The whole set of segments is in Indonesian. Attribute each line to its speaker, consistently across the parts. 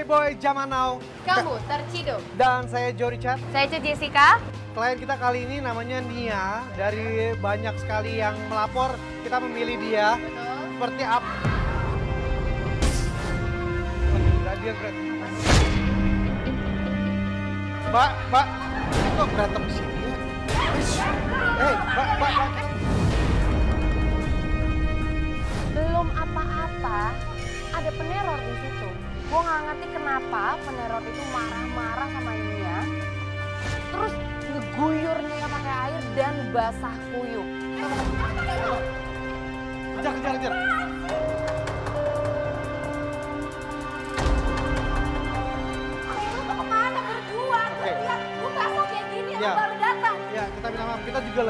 Speaker 1: Playboy zaman now.
Speaker 2: Kamu terciduk.
Speaker 1: Dan saya Joe Richard.
Speaker 2: Saya Jessica.
Speaker 1: Klien kita kali ini namanya Nia. Dari banyak sekali yang melapor, kita memilih dia.
Speaker 2: Betul.
Speaker 1: Seperti apa? Dia Mbak, kok berantem di sini ya? Mbak.
Speaker 2: Belum apa-apa, ada peneror di situ. Gue nggak ngerti kenapa peneror itu marah-marah sama Nia, terus ngeguyur Nia pakai air dan basah kuyup.
Speaker 1: Kejar.
Speaker 2: Lu kemana berdua? Lihat, gue basah kayak gini, lu baru datang.
Speaker 1: Ya, kita minta maaf. Kita juga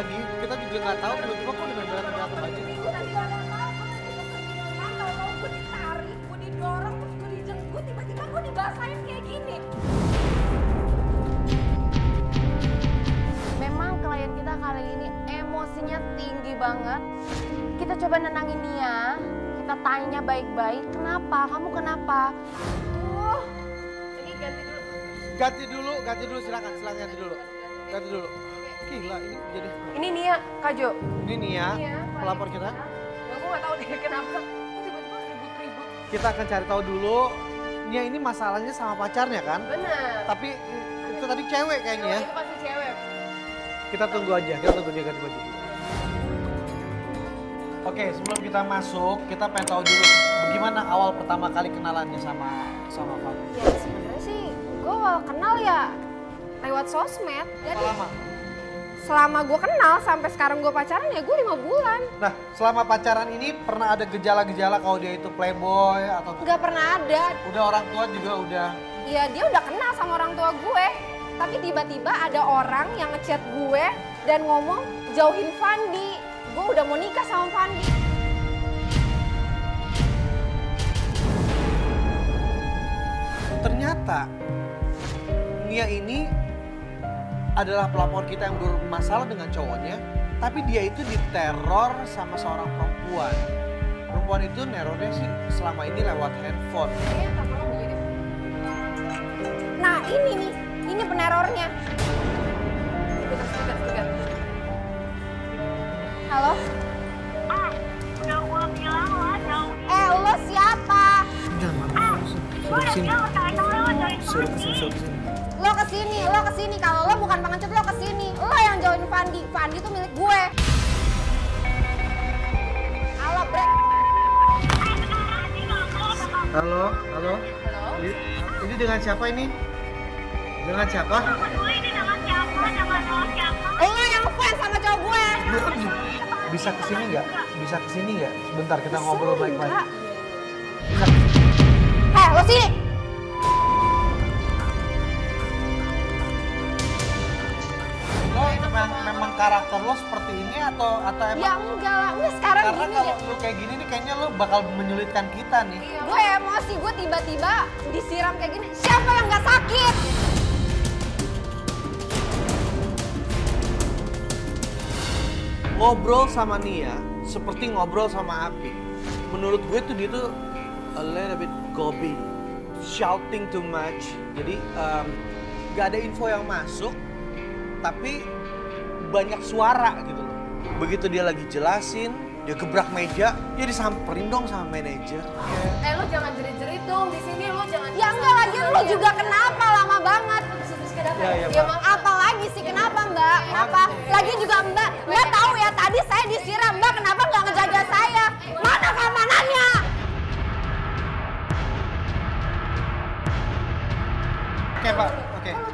Speaker 1: nggak tahu tiba-tiba kok udah berantem aja.
Speaker 2: Gue tadi gak ada apa-apa, kalau gue ditarik, gue didorong, terus gue dijenggut, tiba-tiba gue dibasahin kayak gini. Memang klien kita kali ini emosinya tinggi banget. Kita coba nenangin Nia, kita tanya baik-baik, kenapa? Kamu kenapa? Jadi
Speaker 1: Ganti dulu, silakan ganti dulu. Gila, ini jadi...
Speaker 2: Ini Nia, Kak Jo.
Speaker 1: Ini Nia, pelapor kita.
Speaker 2: Gue gak tahu deh kenapa, tiba-tiba ribut-ribut.
Speaker 1: Kita akan cari tahu dulu, Nia ini masalahnya sama pacarnya kan?
Speaker 2: Bener.
Speaker 1: Tapi itu tadi cewek kayaknya ya.
Speaker 2: Itu pasti cewek.
Speaker 1: Kita tunggu dia ganti baju. Oke, sebelum kita masuk, kita pengen tahu dulu bagaimana awal pertama kali kenalannya sama Fat.
Speaker 3: Ya sebenarnya sih gue awal kenal ya lewat sosmed.
Speaker 1: Berapa lama?
Speaker 3: Selama gue kenal sampai sekarang gue pacaran ya gue 5 bulan.
Speaker 1: Nah, selama pacaran ini pernah ada gejala-gejala kalau dia itu playboy atau...
Speaker 3: Gak pernah ada.
Speaker 1: Udah orang tua juga udah...
Speaker 3: Ya dia udah kenal sama orang tua gue. Tapi tiba-tiba ada orang yang ngechat gue dan ngomong jauhin Fandi. Gue udah mau nikah sama Fandi.
Speaker 1: Ternyata Nia ini adalah pelapor kita yang bermasalah dengan cowoknya, tapi dia itu diteror sama seorang perempuan. Perempuan itu nerornya sih selama ini lewat handphone.
Speaker 3: Nah ini penerornya.
Speaker 2: Sebentar.
Speaker 3: Halo?
Speaker 4: Udah gue bilang lah jauh.
Speaker 3: Lo siapa?
Speaker 1: Suruh kesini.
Speaker 3: Lo kesini. Kalau lo bukan pengecut lo kesini. Lo yang jauhin Fandi. Fandi tuh milik gue. Halo, Bre.
Speaker 1: Halo. Ini dengan siapa ini? Dengan siapa?
Speaker 3: Lo yang fans sama cowok gue.
Speaker 1: Bisa kesini nggak? Sebentar kita ngobrol baik-baik.
Speaker 3: Enggak.
Speaker 1: Bisa.
Speaker 3: Lo sini.
Speaker 1: Lo memang karakter lo seperti ini atau emang?
Speaker 3: Ya enggak lah, udah sekarang
Speaker 1: Karena
Speaker 3: gini
Speaker 1: kalau
Speaker 3: deh.
Speaker 1: lo kayak gini nih kayaknya lo bakal menyulitkan kita nih.
Speaker 3: Gue emosi, gue tiba-tiba disiram kayak gini. Siapa yang gak sakit?
Speaker 1: Ngobrol sama Nia seperti ngobrol sama api. Menurut gue tuh dia tuh a little bit gobi, shouting too much. Jadi gak ada info yang masuk, tapi banyak suara gitu loh. Begitu dia lagi jelasin, dia gebrak meja, dia disamperin dong sama manajer.
Speaker 2: Lo jangan jerit-jerit dong di sini, lo jangan.
Speaker 3: Ya enggak lagi, lu juga kenapa lama banget?
Speaker 1: Ya,
Speaker 3: Ya Bang, apa lagi sih? Kenapa Mbak? Kenapa? Lagi juga Mbak tahu ya tadi saya disiram. Mbak kenapa nggak ngejaga saya? Mana keamanannya?
Speaker 1: Oke Pak,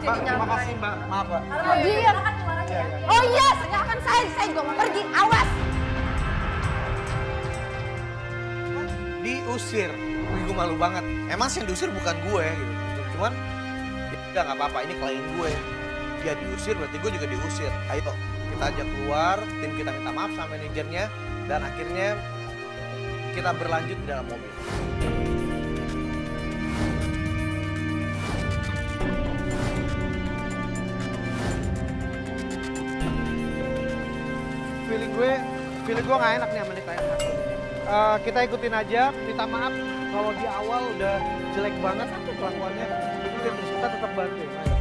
Speaker 1: Mbak, terima kasih Mbak, maaf Pak.
Speaker 3: Oh iya. Oh iya, silakan saya juga mau pergi. Awas.
Speaker 1: Diusir, gue malu banget. Emang sih yang diusir bukan gue gitu. Cuman ya nggak apa-apa, ini klien gue. Dia diusir berarti gue juga diusir. Ayo kita ajak keluar, tim kita minta maaf sama manajernya, dan akhirnya kita berlanjut di dalam mobil. Feeling gue nggak enak nih sama klien. Kita ikutin aja, minta maaf kalau di awal udah jelek banget. kelakuannya. Dengerin terus, kita tetap bantu. Ayo.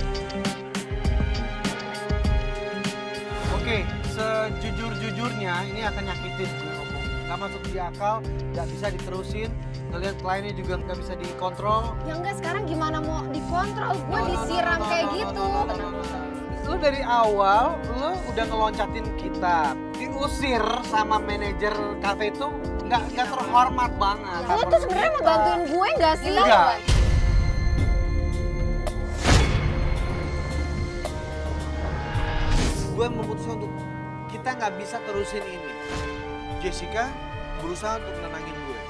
Speaker 1: Oke, sejujur-jujurnya ini akan nyakitin gue ngomong. Gak masuk di akal, gak bisa diterusin. Ngeliat kliennya juga gak bisa dikontrol.
Speaker 3: Ya enggak, sekarang gimana mau dikontrol? Gue disiram kayak gitu.
Speaker 1: Lu dari awal, lu udah ngeloncatin kita. Diusir sama manajer kafe itu nggak terhormat banget.
Speaker 3: Lo tuh sebenarnya mau bantuin gue nggak sih?
Speaker 1: Enggak. Gue memutuskan untuk kita nggak bisa terusin ini. Jessica berusaha untuk nenangin gue.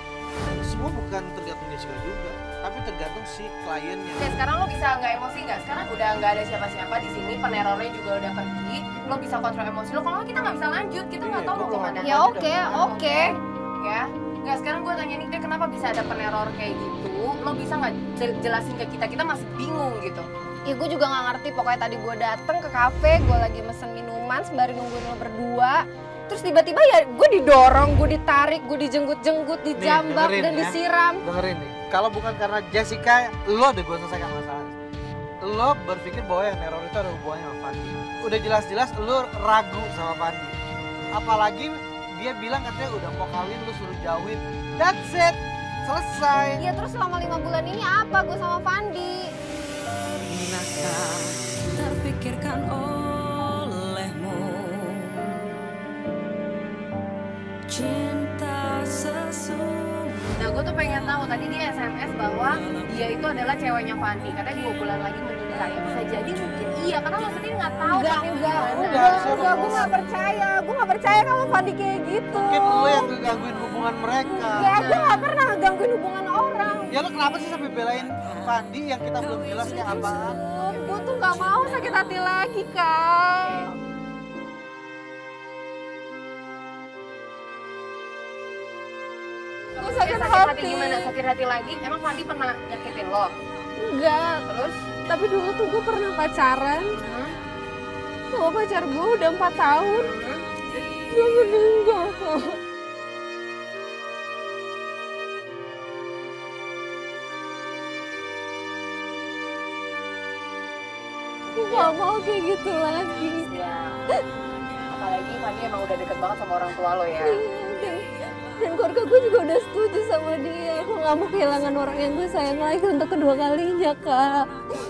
Speaker 1: Semua bukan tergantung Jessica juga, tapi tergantung si kliennya.
Speaker 2: Oke, sekarang lo bisa nggak emosi nggak? Sekarang udah nggak ada siapa-siapa di sini, penerornya juga udah pergi. Lo bisa kontrol emosi lo. Kalau nggak, kita nggak bisa lanjut, kita nggak tahu mau kemana.
Speaker 3: Ya oke.
Speaker 2: Ya, nggak, sekarang gue tanya nih, deh, kenapa bisa ada peneror kayak gitu? Lo bisa nggak jelasin ke kita? Kita masih bingung gitu.
Speaker 3: Ya gue juga nggak ngerti, pokoknya tadi gue dateng ke kafe, gue lagi mesen minuman sembari nungguin lo berdua. Terus tiba-tiba ya gue didorong, gue ditarik, gue dijenggut-jenggut, dijambak dan disiram.
Speaker 1: Dengerin nih, kalau bukan karena Jessica, lo udah gue selesaikan masalah. Lo berpikir bahwa yang neror itu ada hubungannya sama Fandi. Udah jelas-jelas lo ragu sama Fandi. Apalagi dia bilang katanya udah mau kawin, lo suruh jauhin. That's it, selesai.
Speaker 3: Ya terus selama 5 bulan ini apa gue sama Fandi?
Speaker 5: Pernahkah terpikirkan olehmu cinta sesungguhnya?
Speaker 2: Nah, gue tuh pengen tahu, tadi dia SMS bahwa dia itu adalah ceweknya Fandi. Katanya 2 bulan lagi menikah. Ya bisa jadi mungkin iya, karena lo sendiri nggak tahu.
Speaker 3: Enggak, gue nggak percaya. Gue nggak percaya kalau Fandi kayak gitu.
Speaker 1: Mungkin lo yang ngegangguin hubungan mereka.
Speaker 3: Ya, gue nggak pernah ngegangguin hubungan orang.
Speaker 1: Ya lo kenapa sih sampai belain Fandi yang kita belum jelasnya apaan?
Speaker 3: Gue tuh nggak mau sakit hati lagi, Kak. Gue sakit hati.
Speaker 2: Gimana? Sakit hati lagi? Emang Fandi pernah nyakitin lo?
Speaker 3: Enggak.
Speaker 2: Terus?
Speaker 3: Tapi dulu tuh gue pernah pacaran. Sama pacar gue udah 4 tahun. Dia meninggal, Kak. Gue gak mau kayak gitu lagi.
Speaker 2: Ya. Apalagi Fandi emang udah deket banget sama orang tua lo ya.
Speaker 3: Dan keluarga gue juga udah setuju sama dia. Gue gak mau kehilangan orang yang gue sayang lagi untuk kedua kalinya, Kak.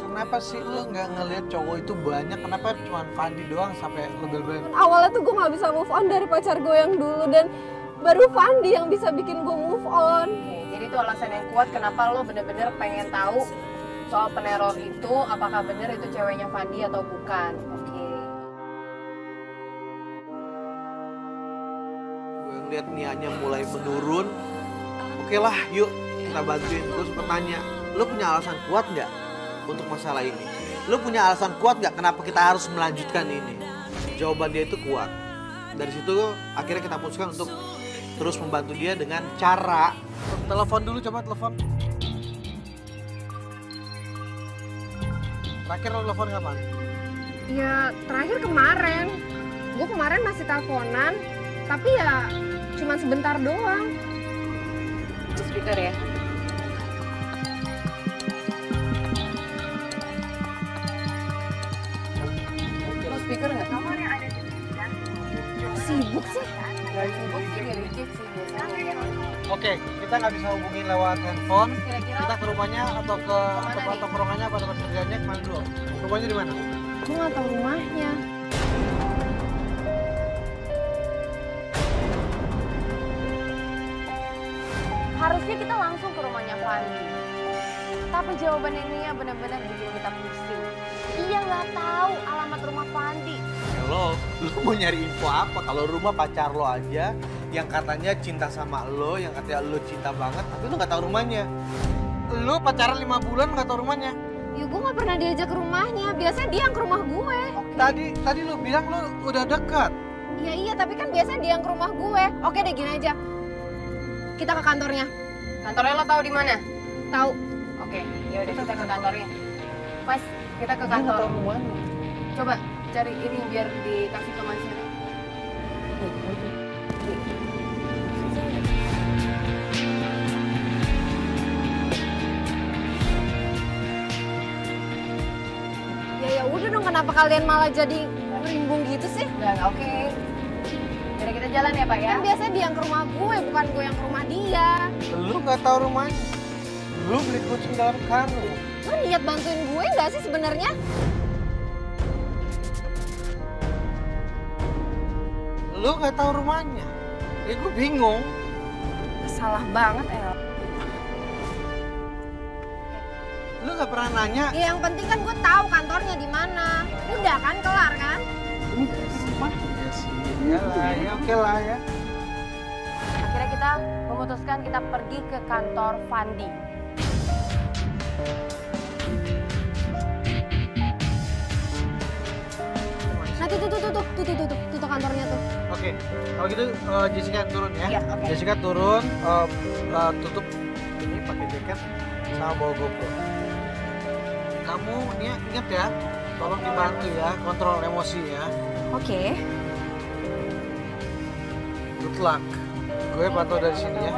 Speaker 1: Kenapa sih lo nggak ngelihat cowok itu banyak? Kenapa cuma Fandi doang sampai lo bel-belain?
Speaker 3: Awalnya tuh gue gak bisa move on dari pacar gue yang dulu. Dan baru Fandi yang bisa bikin gue move on.
Speaker 2: Oke, jadi itu alasan yang kuat kenapa lo bener-bener pengen tahu soal peneror itu, apakah bener itu ceweknya Fandi atau bukan. Oke.
Speaker 1: Gue ngeliat niatnya mulai menurun. Oke lah, yuk kita bantuin. Terus bertanya, lo punya alasan kuat nggak untuk masalah ini? Lo punya alasan kuat nggak kenapa kita harus melanjutkan ini? Jawaban dia itu kuat. Dari situ akhirnya kita putuskan untuk terus membantu dia dengan cara telepon dulu, coba telepon. Terakhir lo telepon kapan?
Speaker 3: Ya terakhir kemarin. Gue kemarin masih teleponan. Tapi ya cuma sebentar doang.
Speaker 2: Speaker ya. Lo speaker nggak?
Speaker 3: Sibuk sih.
Speaker 2: Sibuk sih, reject sih biasanya.
Speaker 1: Oke, kita nggak bisa hubungin lewat handphone.
Speaker 2: Kira-kira
Speaker 1: Kita ke rumahnya atau ke
Speaker 2: Kemana
Speaker 1: tempat
Speaker 2: nih?
Speaker 1: tongkrongannya atau tempat kerjanya kemana dulu? Rumahnya di mana?
Speaker 3: Gue gak tau rumahnya.
Speaker 2: harusnya kita langsung ke rumahnya Fandi. Tapi jawabannya Nia benar-benar bikin kita pusing. Iya nggak tahu alamat rumah Fandi.
Speaker 1: Lo mau nyari info apa? Kalau rumah pacar lo aja yang katanya cinta sama lo, yang katanya lo cinta banget, tapi lo nggak tahu rumahnya. Lo pacaran 5 bulan nggak tahu rumahnya.
Speaker 3: Ya gue gak pernah diajak ke rumahnya, biasanya dia yang ke rumah gue.
Speaker 1: Tadi lo bilang lo udah dekat.
Speaker 3: Ya iya, tapi kan biasanya dia yang ke rumah gue. Oke deh, gini aja. Kita ke kantornya.
Speaker 2: Kantornya lo tahu di mana?
Speaker 3: Tahu.
Speaker 2: Oke, ya udah kita ke kantornya. Mas, kita ke kantor. Coba cari ini biar dikasih ke Mas.
Speaker 3: udah dong, kenapa kalian malah jadi rimbung gitu sih?
Speaker 2: Oke. Jadi kita jalan ya Pak ya?
Speaker 3: Kan biasanya dia yang ke rumah gue, bukan gue yang ke rumah dia.
Speaker 1: Lu nggak tahu rumahnya. Lu beli kucing dalam karung.
Speaker 3: Lu niat bantuin gue nggak sih sebenarnya?
Speaker 1: Lu nggak tahu rumahnya. Ya gue bingung.
Speaker 3: Salah banget, El.
Speaker 1: Lu nggak pernah nanya.
Speaker 3: Ya, yang penting kan gue tahu kantornya di mana. Udah kan, kelar kan?
Speaker 1: Ya sih, ya lah, ya oke lah ya.
Speaker 2: Akhirnya kita memutuskan kita pergi ke kantor Fandi.
Speaker 3: Nah tuh kantornya tuh.
Speaker 1: Oke, kalau gitu Jessica turun ya.
Speaker 2: Iya, oke.
Speaker 1: Jessica turun, tutup ini pakai jaket sama bawa GoPro. Kamu Nia ingat ya, tolong dibantu ya, kontrol emosi ya.
Speaker 3: Oke.
Speaker 1: Good luck. Gue pantau dari sini ya.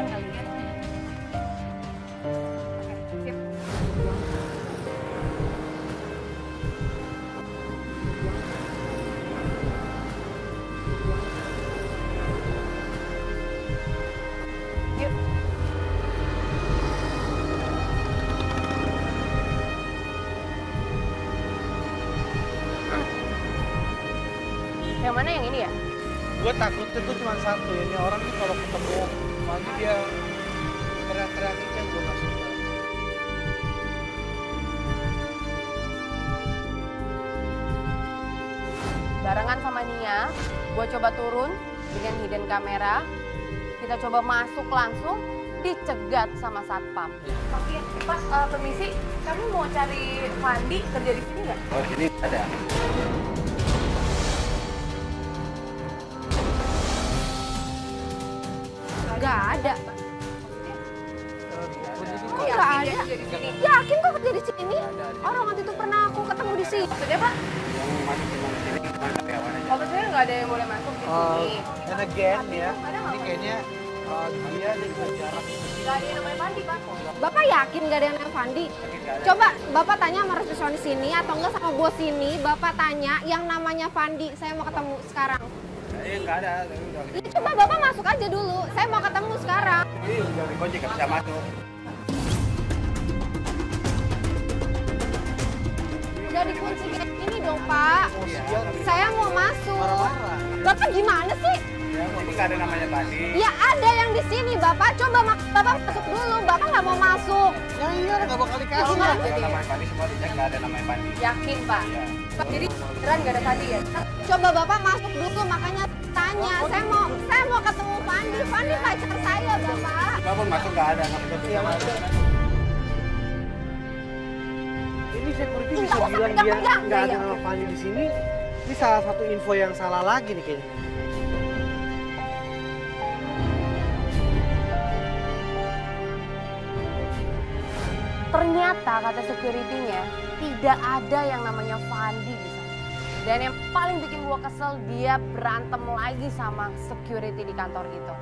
Speaker 2: Yang mana yang ini ya?
Speaker 1: Gue takutnya tuh cuma satu, ini orang nih kalau ketemu pagi dia teriak-teriak aja, gue gak suka.
Speaker 2: Barengan sama Nia, gue coba turun dengan hidden kamera. Kita coba masuk langsung, dicegat sama satpam. Pak, permisi, kami mau cari Fandi kerja di sini nggak?
Speaker 6: Oh, sini ada.
Speaker 3: Nggak ada.
Speaker 1: Oh,
Speaker 3: Nggak ada. Yakin kok kerja di sini? Orang waktu itu pernah aku ketemu di sini.
Speaker 2: Maksudnya Pak?
Speaker 6: Yang masukin mana sini cuma karyawan aja.
Speaker 2: Oh, maksudnya nggak ada yang boleh masuk di sini.
Speaker 1: And again ya, ini kayaknya dia juga jarak.
Speaker 2: Nggak ada yang namanya Fandi, Pak.
Speaker 3: Bapak yakin nggak ada yang namanya Fandi? Coba Bapak tanya sama resepsionis sini atau enggak sama bos sini. Bapak tanya yang namanya Fandi. Saya mau ketemu sekarang.
Speaker 6: Nggak ada, tapi udah
Speaker 3: Ya, coba Bapak masuk aja dulu. Saya mau ketemu sekarang.
Speaker 6: ini udah dikunci nggak bisa masuk.
Speaker 3: Udah dikunci kayak gini dong Pak. Saya mau masuk.
Speaker 1: Marah-marah.
Speaker 3: Bapak gimana sih?
Speaker 6: Ini nggak ada namanya tadi.
Speaker 3: Ya ada yang di sini Bapak. Coba Bapak masuk dulu. Bapak nggak mau masuk.
Speaker 1: Ya iya, nggak bakal dikasih.
Speaker 3: Oh,
Speaker 1: lah.
Speaker 6: Yang namanya Pandi semua dicek nggak ada namanya Pandi.
Speaker 2: Yakin, Pak?
Speaker 6: Iya.
Speaker 2: Jadi beneran nggak ada Fandi ya?
Speaker 3: Coba Bapak masuk dulu. Makanya tanya. Saya mau ketemu Fandi. Fandi pacar saya Bapak.
Speaker 6: Walaupun masuk nggak ada, nggak bisa
Speaker 1: Iya,
Speaker 6: masuk.
Speaker 1: Mas. Ini security bisa
Speaker 3: Enggak,
Speaker 1: bilang
Speaker 3: enggak,
Speaker 1: dia
Speaker 3: enggak,
Speaker 1: nggak ada
Speaker 3: enggak.
Speaker 1: nama Fandi di sini. Ini salah satu info yang salah lagi nih kayaknya.
Speaker 2: Ternyata kata security-nya tidak ada yang namanya Fandi di sana. Dan yang paling bikin gua kesel, dia berantem lagi sama security di kantor itu.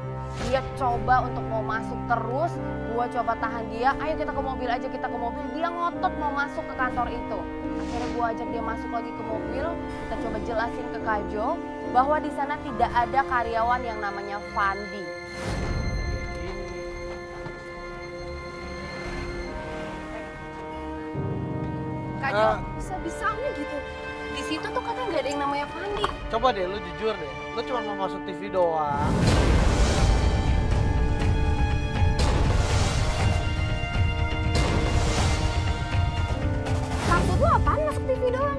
Speaker 2: Dia coba untuk mau masuk terus, gua coba tahan dia, ayo kita ke mobil aja, kita ke mobil. Dia ngotot mau masuk ke kantor itu. Akhirnya gua ajak dia masuk lagi ke mobil, kita coba jelasin ke Kajo bahwa di sana tidak ada karyawan yang namanya Fandi. Kajo, bisa-bisanya gitu. Di situ tuh katanya nggak ada yang namanya Fandi.
Speaker 1: Coba deh, lu jujur deh. Lu cuma mau masuk TV doang.
Speaker 3: Maksud lu apaan masuk TV doang?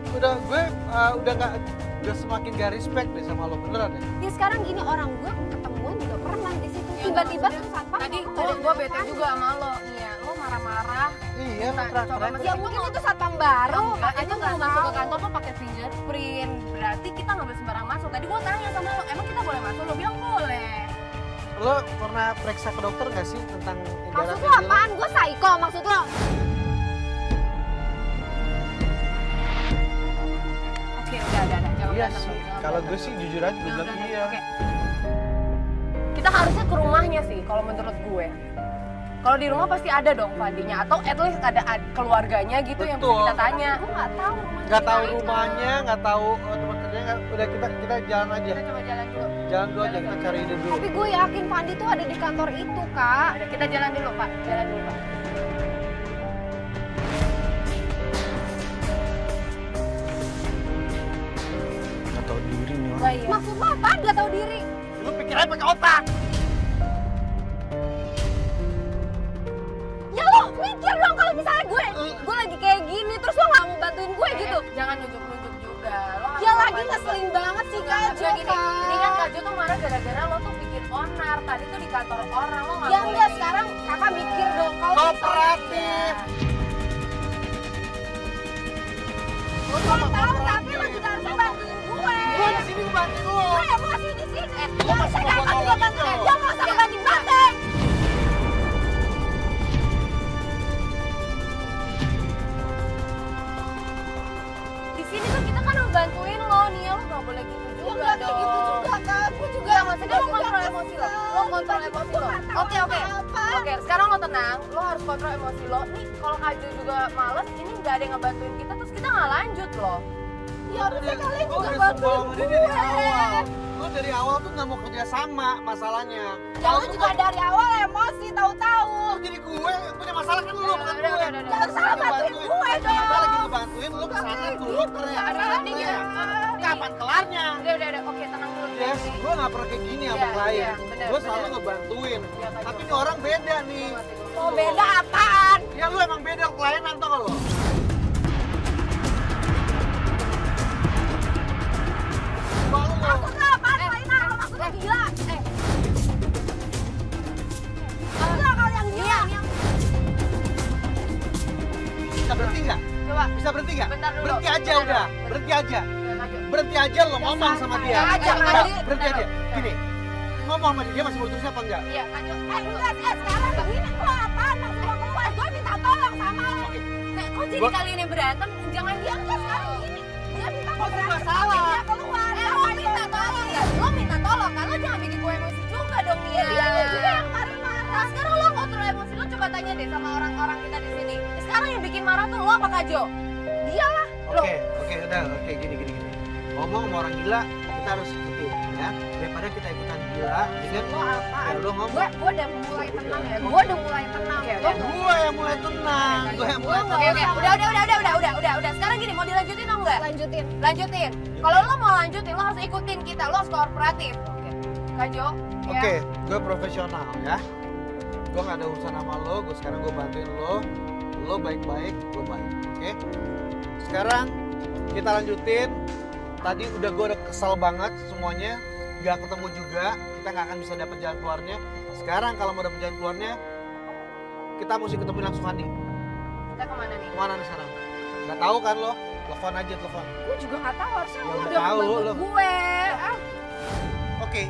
Speaker 1: Udah semakin gak respect deh sama lo, beneran deh.
Speaker 3: Ya sekarang gini orang gue ketemuan juga pernah di situ. Tiba-tiba satpam
Speaker 2: Tadi
Speaker 3: ngomong,
Speaker 2: gue bete juga sama lo. Iya, lo marah-marah.
Speaker 1: Iya,
Speaker 2: Nah, coba
Speaker 1: teriak-teriak.
Speaker 2: masuk.
Speaker 3: Ya mungkin itu satpam baru.
Speaker 2: Itu
Speaker 3: Makanya
Speaker 2: nggak
Speaker 3: nggak
Speaker 2: masuk ke
Speaker 3: tahu.
Speaker 2: kantor tuh pakai fingerprint. Berarti kita nggak boleh sembarang masuk. Tadi gue tanya sama lo, emang kita boleh masuk? Lo bilang boleh.
Speaker 1: Lo pernah periksa ke dokter gak sih tentang
Speaker 3: Maksud
Speaker 1: darah
Speaker 3: lu
Speaker 1: tinggi lo?
Speaker 3: apaan? Gue psycho maksud lo?
Speaker 2: Oke, udah. Jangan
Speaker 1: Iya
Speaker 2: berantem,
Speaker 1: sih,
Speaker 2: jangan
Speaker 1: kalau
Speaker 2: berantem.
Speaker 1: gue sih jujur aja gue
Speaker 2: Jangan
Speaker 1: bilang
Speaker 2: berantem.
Speaker 1: iya.
Speaker 2: Oke. Kita harusnya ke rumahnya sih, kalau menurut gue. Kalau di rumah pasti ada dong Fandinya, atau at least ada keluarganya gitu yang bisa
Speaker 1: Betul.
Speaker 2: kita tanya.
Speaker 3: Gue nggak tahu.
Speaker 1: Nggak tahu rumahnya, nggak tahu tempat kerjanya, udah kita jalan aja.
Speaker 2: Kita coba jalan dulu.
Speaker 1: Jalan dulu aja, kita cari ide dulu.
Speaker 3: Tapi gue yakin Fandi tuh ada di kantor itu, Kak.
Speaker 2: Ada, kita jalan dulu Pak, jalan dulu Pak.
Speaker 1: Nggak tahu diri nih orang.
Speaker 2: Nah, iya.
Speaker 3: Maksud lo apaan gak tahu diri?
Speaker 1: Lu pikirnya pakai otak.
Speaker 3: Ya lo mikir dong kalau misalnya gue lagi kayak gini terus lo gak mau bantuin gue gitu.
Speaker 2: Jangan nunjuk-nunjuk juga. Lo harus
Speaker 3: Ya lagi
Speaker 2: ngapain
Speaker 3: ngeselin
Speaker 2: juga.
Speaker 3: banget sih
Speaker 2: Enggak,
Speaker 3: Kak Jo,
Speaker 2: gini, ini kan
Speaker 3: Kak.
Speaker 2: Kak Jo tuh marah gara-gara lo tuh bikin onar. Tadi tuh di kantor orang, lo nggak
Speaker 3: Ya
Speaker 2: boleh
Speaker 3: enggak,
Speaker 2: kayak
Speaker 3: sekarang
Speaker 2: gitu.
Speaker 3: kakak mikir dong kalau
Speaker 1: Kooperatif.
Speaker 3: Gue tahu tapi lo juga harus bantuin gue.
Speaker 1: Gua di sini ngebantu lu.
Speaker 3: Gue yang mau sini sini.
Speaker 1: Lu
Speaker 3: Gak
Speaker 1: masih
Speaker 3: usah
Speaker 1: mau
Speaker 3: kakak juga
Speaker 1: nolongin
Speaker 3: bantuin.
Speaker 1: lo.
Speaker 3: Gue gak usah banting-banting.
Speaker 2: Di sini tuh kita kan ngebantuin lo nih, lo nggak boleh gitu
Speaker 3: Ya
Speaker 2: juga
Speaker 3: enggak
Speaker 2: dong.
Speaker 3: kayak gitu juga Kak. Gue juga
Speaker 2: Iya, maksudnya lo kontrol emosi lo. Lo kontrol emosi lo. Oke. Oke, sekarang lo tenang. Lo harus kontrol emosi lo. Nih, kalau Kak Jo juga males, ini nggak ada yang ngebantuin kita, terus kita nggak lanjut loh.
Speaker 3: Ya harusnya kalian
Speaker 1: Gua
Speaker 3: juga
Speaker 1: udah
Speaker 3: bantuin
Speaker 1: sebel sama dia dari
Speaker 3: gue.
Speaker 1: awal. Lu dari awal tuh nggak mau kerja sama masalahnya.
Speaker 3: Ya lo juga dari awal emosi tahu-tahu.
Speaker 1: Jadi gue punya masalah kan lu bukan gue.
Speaker 2: Udah.
Speaker 3: Jangan salah bantuin gue
Speaker 1: Kita
Speaker 3: dong.
Speaker 1: lagi ngebantuin lu kesana tuh lu keren.
Speaker 2: Nih,
Speaker 1: Iya. Kapan kelarnya?
Speaker 2: Udah. Oke, tenang dulu.
Speaker 1: Yes, gue gak pernah kayak gini sama
Speaker 2: Iya,
Speaker 1: klien.
Speaker 2: iya, bener,
Speaker 1: Gue selalu
Speaker 2: bener.
Speaker 1: ngebantuin.
Speaker 2: Iya, Kak
Speaker 1: Tapi
Speaker 2: Jo.
Speaker 1: ini orang beda nih.
Speaker 3: Mau beda apaan?
Speaker 1: Ya lu emang beda klienan tau gak lo? Malu lo.
Speaker 3: Maksudnya apaan? Lainnya lo maksudnya gila. Gila kali yang gila.
Speaker 1: Bisa berhenti nggak?
Speaker 2: Coba.
Speaker 1: Bisa berhenti nggak?
Speaker 2: Bentar dulu.
Speaker 1: Berhenti aja
Speaker 2: Bentar
Speaker 1: udah.
Speaker 2: dulu.
Speaker 1: Berhenti aja.
Speaker 2: Udah, Kak Jo.
Speaker 1: Berhenti aja lo ngomong sama dia.
Speaker 3: Ya, jangan
Speaker 1: Enggak,
Speaker 3: di-
Speaker 1: berhenti
Speaker 2: bentar
Speaker 1: aja.
Speaker 2: dulu.
Speaker 1: Gini, ngomong sama dia masih mau terusnya apa enggak?
Speaker 2: Iya, Kak Jo.
Speaker 3: Enggak, sekarang begini lo apaan maksud gue? Gue minta tolong sama lo.
Speaker 1: Oke.
Speaker 2: Kok jadi
Speaker 1: Gua-
Speaker 2: kalian yang berantem? Jangan
Speaker 3: Dia
Speaker 2: diam
Speaker 3: enggak sekarang begini. Dia minta
Speaker 1: Gua
Speaker 3: tolong.
Speaker 1: nggak salah.
Speaker 3: Dia keluar.
Speaker 2: Lo minta tolong nggak? Lo minta tolong kan? Lo jangan bikin gue emosi juga dong Nia.
Speaker 3: Dia juga yang marah-marah.
Speaker 2: Nah, sekarang lo kontrol emosi lo, coba tanya deh sama orang-orang kita di sini. Sekarang yang bikin marah tuh lo apa Kak Jo? Dialah.
Speaker 1: Oke, udah, oke, gini. Ngomong sama orang gila, kita harus ikutin ya. Daripada kita ikutan gila, ya kan?
Speaker 2: Lo apaan?
Speaker 1: Ya lu ngomong.
Speaker 2: Gue udah mulai tenang ya. Gue udah mulai tenang. Oke.
Speaker 1: Gue yang mulai tenang, gue yang mulai
Speaker 2: Oke. Udah. Sekarang gini, mau dilanjutin atau enggak? Lanjutin. Kalau lo mau lanjutin, lo harus ikutin kita. Lo harus kooperatif. Oke. Kak Jo. ya?
Speaker 1: Oke, gue profesional ya. Gue gak ada urusan sama lo, sekarang gue bantuin lo. Lo baik-baik, gue baik. Oke? Sekarang kita lanjutin. Tadi gue udah kesel banget semuanya. Gak ketemu juga, kita gak akan bisa dapet jalan keluarnya. Sekarang kalau mau dapet jalan keluarnya, kita mesti ketemu langsung Fandi.
Speaker 2: Kita kemana nih?
Speaker 1: Kemana nih sekarang? Gak tahu kan lo? Telepon aja, telepon.
Speaker 3: Gue juga nggak tahu harusnya
Speaker 1: Ya
Speaker 3: lo
Speaker 1: udah
Speaker 3: udah
Speaker 1: tahu,
Speaker 3: membantu
Speaker 1: lo.
Speaker 3: gue.
Speaker 1: Oke,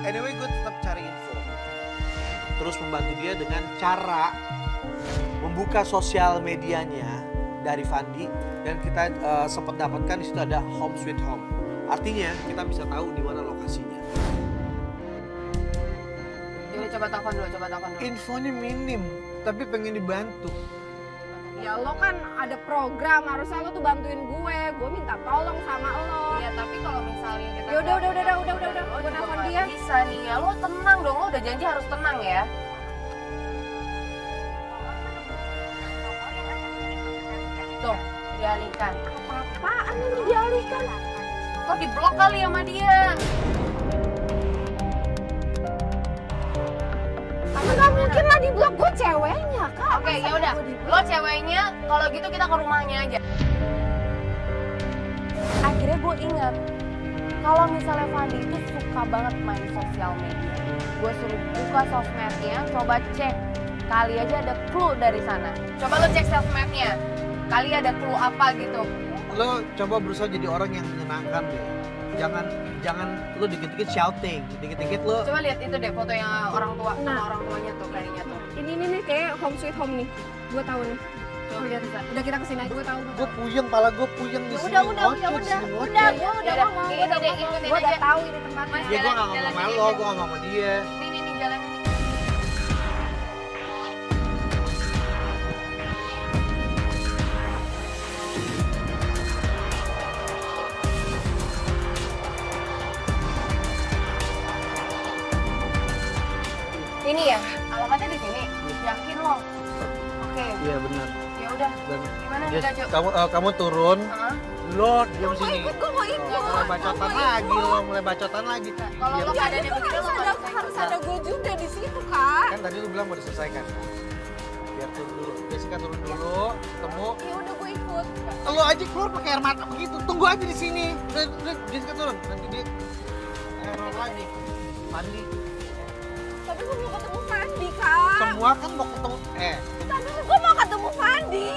Speaker 1: anyway gue tetap cari info. Terus membantu dia dengan cara membuka sosial medianya dari Fandi dan kita sempat dapatkan di situ ada Home Sweet Home. Artinya kita bisa tahu di mana lokasinya.
Speaker 2: Yaudah, coba telepon dulu.
Speaker 1: Infonya minim, tapi pengen dibantu.
Speaker 3: Ya lo kan ada program, harusnya lo tuh bantuin gue. Gue minta tolong sama lo.
Speaker 2: Iya, tapi kalau misalnya kita
Speaker 3: Ya udah.
Speaker 2: lo
Speaker 3: Gue
Speaker 2: juga
Speaker 3: nelfon
Speaker 2: nggak
Speaker 3: dia.
Speaker 2: bisa nih ya. Lo tenang dong, lo udah janji harus tenang ya. Tuh, dialihkan.
Speaker 3: Apaan ini dialihkan?
Speaker 2: Kok diblok kali sama dia?
Speaker 3: Nggak mungkin lah di blog gue ceweknya kak.
Speaker 2: Oke,
Speaker 3: Masa
Speaker 2: ya udah.
Speaker 3: gue di-blok?
Speaker 2: Lo ceweknya, kalau gitu kita ke rumahnya aja. Akhirnya gue ingat, kalau misalnya Fandi itu suka banget main sosial media. Gue suruh buka sosmednya, coba cek. Kali aja ada clue dari sana. Coba lo cek sosmednya. Kali ada clue apa gitu.
Speaker 1: Lo coba berusaha jadi orang yang menyenangkan deh. Jangan lo dikit-dikit shouting, dikit-dikit lo.
Speaker 2: Coba lihat itu deh foto yang orang tua sama orang tuanya tuh kayaknya tuh.
Speaker 3: Ini nih kayak Home Sweet Home nih. Gue tahu nih.
Speaker 2: Coba lihat bisa.
Speaker 3: Udah kita kesini aja. Gue tahu.
Speaker 1: Gue puyeng, pala gue puyeng di sini.
Speaker 3: Udah.
Speaker 1: Ngoceh, di sini ngoceh.
Speaker 3: Gue udah
Speaker 2: Yaudah,
Speaker 3: ngomong.
Speaker 2: ini
Speaker 3: Gue udah
Speaker 2: deh,
Speaker 3: ngomong.
Speaker 2: ikutin
Speaker 3: Gue udah
Speaker 2: aja.
Speaker 3: tahu ini tempatnya.
Speaker 1: Ya gue gak ngomong sama lo, gue ngomong sama dia.
Speaker 2: Nih jalan ini. Ini ya, alamatnya di sini. Yakin lo? Oke.
Speaker 1: Iya benar.
Speaker 2: Ya udah.
Speaker 1: Dan
Speaker 2: Gimana nih,
Speaker 1: Jess,
Speaker 2: Kak?
Speaker 1: kamu turun.
Speaker 2: Hah?
Speaker 1: Lo diam sini.
Speaker 3: Gue mau ikut.
Speaker 1: Mulai bacotan lagi lo, mulai bacotan lagi.
Speaker 2: Kalau lo keadaannya begini lo nggak bisa
Speaker 3: harus ada gue juga di situ, Kak.
Speaker 1: Kan tadi lu bilang mau diselesaikan. Biar turun dulu. Jessica turun dulu, ketemu.
Speaker 3: Ya udah gue ikut.
Speaker 1: Lo aja keluar pakai air mata begitu. Tunggu aja di sini. Udah, Jessica turun. Nanti dia error lagi. Fandi.
Speaker 3: Tapi gue mau ketemu Fandi, Kak.
Speaker 1: Semua kan mau ketemu.
Speaker 3: Tapi gue mau ketemu Fandi.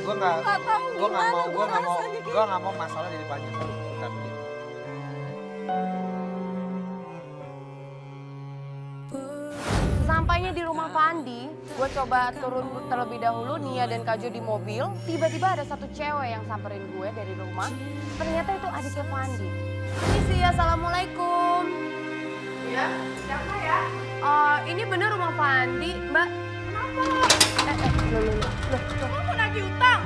Speaker 1: Gue nggak
Speaker 3: tahu gimana gue rasanya kayak
Speaker 1: gue nggak mau masalah jadi banyak. Bentar, Di.
Speaker 2: Sampainya di rumah Fandi, gue coba turun terlebih dahulu, Nia dan Kajo di mobil. Tiba-tiba ada satu cewek yang samperin gue dari rumah. Ternyata itu adiknya Fandi. Misi, assalamualaikum. Ya, siapa ya? Ini bener rumah Fandi, Mbak. Kenapa? Loh.
Speaker 3: Lo mau nagih utang?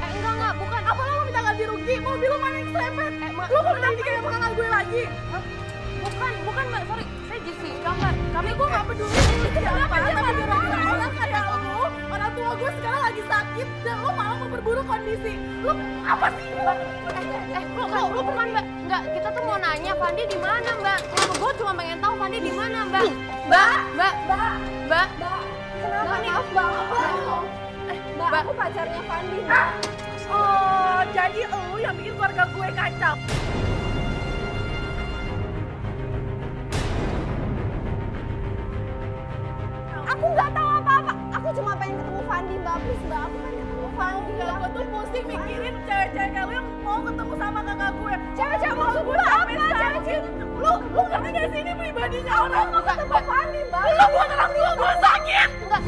Speaker 2: Enggak, bukan.
Speaker 3: Apa lo mau minta ganti rugi? Mobil lo mana yang keserempet? Lo mau minta ganti kayak pengangal gue lagi?
Speaker 2: Bukan Mbak, sorry. Saya Jessica, Mbak. Gue nggak peduli.
Speaker 3: Kenapa? Orang kayak lo, orang tua gue sekarang lagi sakit dan lo malah memperburuk kondisi. Lo apa sih?
Speaker 2: Lo bukan Mbak. Enggak, kita tuh mau nanya Fandi di mana, Mbak. Gue cuma pengen tahu Fandi di mana, Mbak. Mbak. Kenapa nih?
Speaker 3: Mbak, aku pacarnya Fandi, Mbak. Oh, jadi lo yang bikin keluarga gue kacau. Aku nggak tahu apa-apa. Aku cuma pengen ketemu Fandi, Mbak. Please, Mbak. Aku pengen ketemu Fandi. Aku tuh pusing mikirin cewek-cewek kamu yang mau ketemu sama kakak gue. Cewek-cewek mau gue apa? Cewek-cewek. Lu ngerti gak sih ini pribadinya orang mau ketemu Fandi, Mbak. Lu buat orang tua gue sakit.
Speaker 2: Enggak.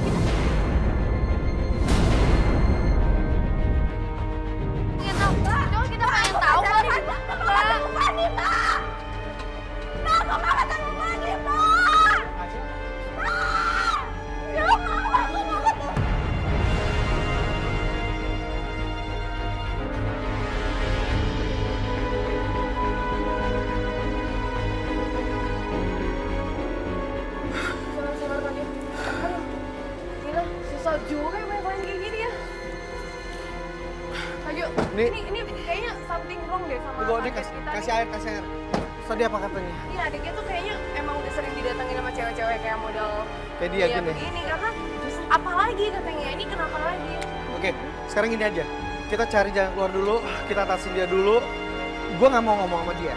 Speaker 2: Kita pengen tahu Fandi.
Speaker 3: Fandi, Mbak. Mbak, aku mau ketemu Fandi, Mbak. Ya mau, aku mau ketemu.
Speaker 2: Sabar Fandi. Aduh, gila, susah juga ya main kayak gini ya. Ayo, ini kayaknya something wrong deh sama
Speaker 1: Tunggu, ini
Speaker 2: target kita.
Speaker 1: kasih air. Tadi apa katanya?
Speaker 2: Iya, adiknya tuh kayaknya emang udah sering didatengin sama cewek-cewek kayak model
Speaker 1: Kayak dia
Speaker 2: kayak
Speaker 1: gini.
Speaker 2: begini karena apa lagi katanya ini kenapa lagi?
Speaker 1: Oke, sekarang gini aja. Kita cari jalan keluar dulu, kita atasin dia dulu. Gue nggak mau ngomong sama dia.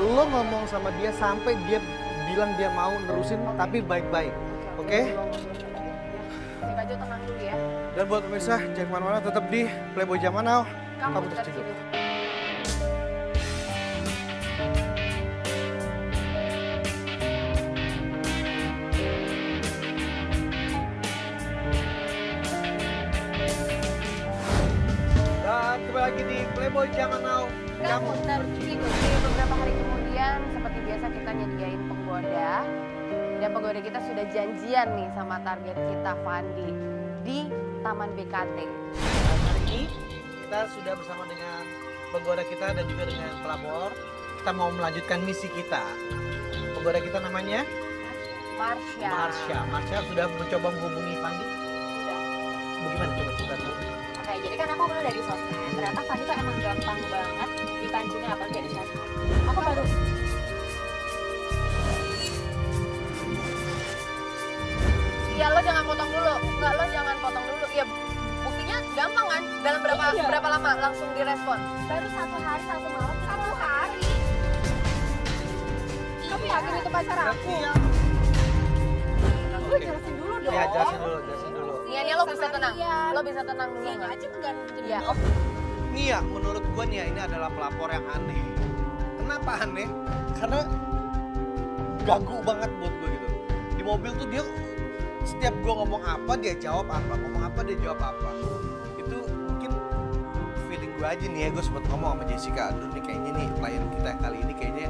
Speaker 1: Lo ngomong sama dia sampai dia bilang dia mau nerusin, tapi baik-baik. Oke?
Speaker 2: Si Kajo tenang dulu ya.
Speaker 1: Dan buat pemirsa, jangan kemana-mana, tetap di Playboy Zaman Now.
Speaker 2: Kamu
Speaker 1: terus
Speaker 2: tetap
Speaker 1: tidur.
Speaker 2: sini.
Speaker 1: Dan kembali lagi di Playboy Zaman Now.
Speaker 2: Kamu tertidur. Beberapa hari kemudian seperti biasa kita nyediain penggoda. Dan penggoda kita sudah janjian nih sama target kita Fandi di Taman BKT.
Speaker 1: Dan hari ini kita sudah bersama dengan penggoda kita dan juga dengan pelapor. Kita mau melanjutkan misi kita. Penggoda kita namanya
Speaker 2: Marsha.
Speaker 1: Marsha sudah mencoba menghubungi Fandi. Bagaimana coba cerita dulu?
Speaker 7: Oke, jadi kan aku mulai dari sosmed. Ternyata Fandi tuh emang gampang banget dipancingin apalagi dari sosmed. Aku baru
Speaker 2: Ya lo jangan potong dulu. Enggak, lo jangan potong dulu. Ya buktinya gampang kan? Dalam berapa lama langsung direspon?
Speaker 7: baru 1 hari 1 malam.
Speaker 3: 1 hari. Kamu yakin itu pacar aku?
Speaker 1: Iya.
Speaker 3: Gue jelasin dulu dong.
Speaker 1: Ya, jelasin dulu.
Speaker 2: Nia, lo bisa tenang. Lo bisa tenang dulu
Speaker 7: Iya
Speaker 2: nggak?
Speaker 7: aja enggak jadi
Speaker 2: Ya,
Speaker 1: Nia, menurut gua Nia ini adalah pelapor yang aneh. Kenapa aneh? Karena ganggu banget buat gua gitu. Di mobil tuh dia setiap gua ngomong apa dia jawab apa, ngomong apa dia jawab apa. Itu mungkin feeling gua aja nih ya, gua sempet ngomong sama Jessica, aduh nih kayaknya nih klien kita kali ini kayaknya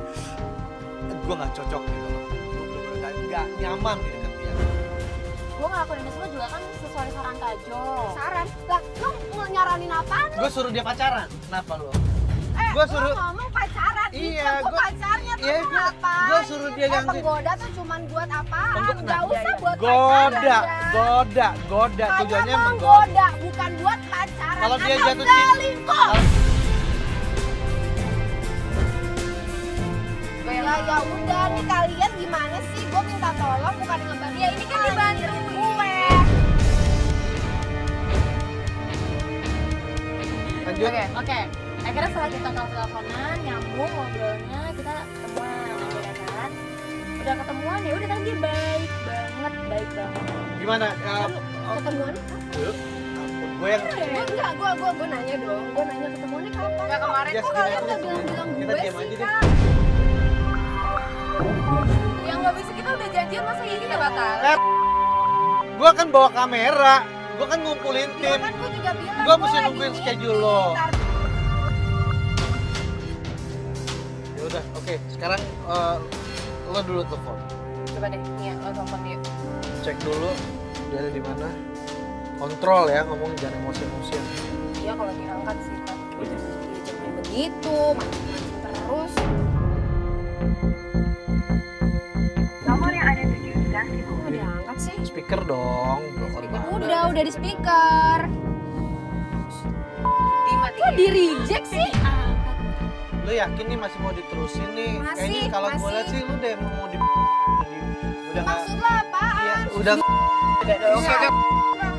Speaker 1: gua nggak cocok gitu loh. Gua bener-bener nggak nyaman di deket dia.
Speaker 3: Gue
Speaker 7: ngelakuin ini semua juga kan sesuai saran Kak Jo.
Speaker 3: Saran? Lah, lu mau nyaranin apaan?
Speaker 1: Gue suruh dia pacaran. Kenapa lu?
Speaker 3: Gua
Speaker 1: suruh-
Speaker 3: lu ngomong pacaran.
Speaker 1: Iya,
Speaker 3: gua
Speaker 1: gua-
Speaker 3: pacarnya tuh
Speaker 1: iya,
Speaker 3: apa?
Speaker 1: gua suruh dia ganti.
Speaker 3: Penggoda tuh cuman buat apaan?
Speaker 1: Penggoda-
Speaker 3: Nggak usah buat
Speaker 1: Goda,
Speaker 3: pacaran.
Speaker 1: goda.
Speaker 3: Hanya
Speaker 1: Tujuannya menggoda.
Speaker 3: menggoda, bukan buat pacaran.
Speaker 1: Kalau dia
Speaker 3: atau
Speaker 1: jatuh cinta.
Speaker 3: selingkuh. Ya udah nih kalian gimana sih? Gue minta tolong bukan ngebantu. Ya ini kan dibantu gue.
Speaker 1: Lanjut.
Speaker 7: Oke. Akhirnya setelah kita teleponan, nyambung ngobrolnya, kita ketemuan ya kan. Udah ketemuan ya udah, tadi dia baik banget.
Speaker 1: Gimana?
Speaker 3: Ketemuan?
Speaker 1: Gue yang
Speaker 3: Gue nanya dong. Gue nanya ketemuannya kapan?
Speaker 7: Ya kemarin
Speaker 1: Just
Speaker 3: kok
Speaker 1: gini
Speaker 3: kalian
Speaker 1: aja,
Speaker 3: udah
Speaker 1: segini.
Speaker 3: bilang
Speaker 1: Kita
Speaker 3: gue
Speaker 1: diam
Speaker 3: sih,
Speaker 1: aja deh.
Speaker 3: Kak?
Speaker 7: Yang nggak bisa kita udah janjian, masa ini kita batal?
Speaker 1: Gue kan bawa kamera. Gue kan ngumpulin
Speaker 3: Ya
Speaker 1: tim.
Speaker 3: kan gue juga bilang.
Speaker 1: Gua mesti
Speaker 3: lagi
Speaker 1: nungguin
Speaker 3: meeting,
Speaker 1: schedule lo.
Speaker 3: ntar.
Speaker 1: Ya udah, oke. Sekarang lo dulu telepon.
Speaker 7: Coba deh, nih ya, lo telepon dia.
Speaker 1: Cek dulu dia ada di mana. Kontrol ya, ngomong jangan emosi-emosian.
Speaker 7: Iya kalau diangkat sih kan.
Speaker 3: Jangan begitu, macam-macam terus.
Speaker 4: Nomor yang ada tujuh sudah sibuk.
Speaker 3: Kok diangkat sih?
Speaker 1: Speaker dong, hormat.
Speaker 3: Udah di speaker. Kok di reject sih?
Speaker 1: Lo yakin nih masih mau diterusin nih?
Speaker 3: Masih,
Speaker 1: Kayaknya kalau gue
Speaker 3: masih.
Speaker 1: lihat sih lo udah mau di udah nggak.
Speaker 3: Maksud lo apaan?
Speaker 1: Iya, udah
Speaker 7: Oke.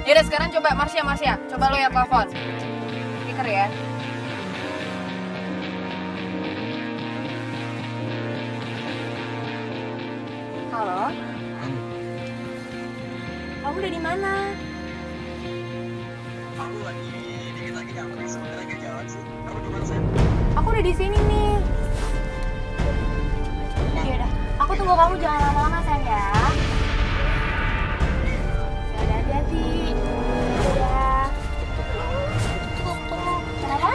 Speaker 7: Yaudah sekarang coba Marsha, coba lo ya telepon. Speaker ya. Halo. Kamu udah di mana?
Speaker 6: Aku lagi dikit lagi nyampe, sebentar lagi jalan sih. Kamu di mana sih?
Speaker 7: Aku udah di sini nih. Yaudah, aku tunggu kamu jangan lama-lama sayang ya. Yaudah, hati-hati. Dadah. Kenapa?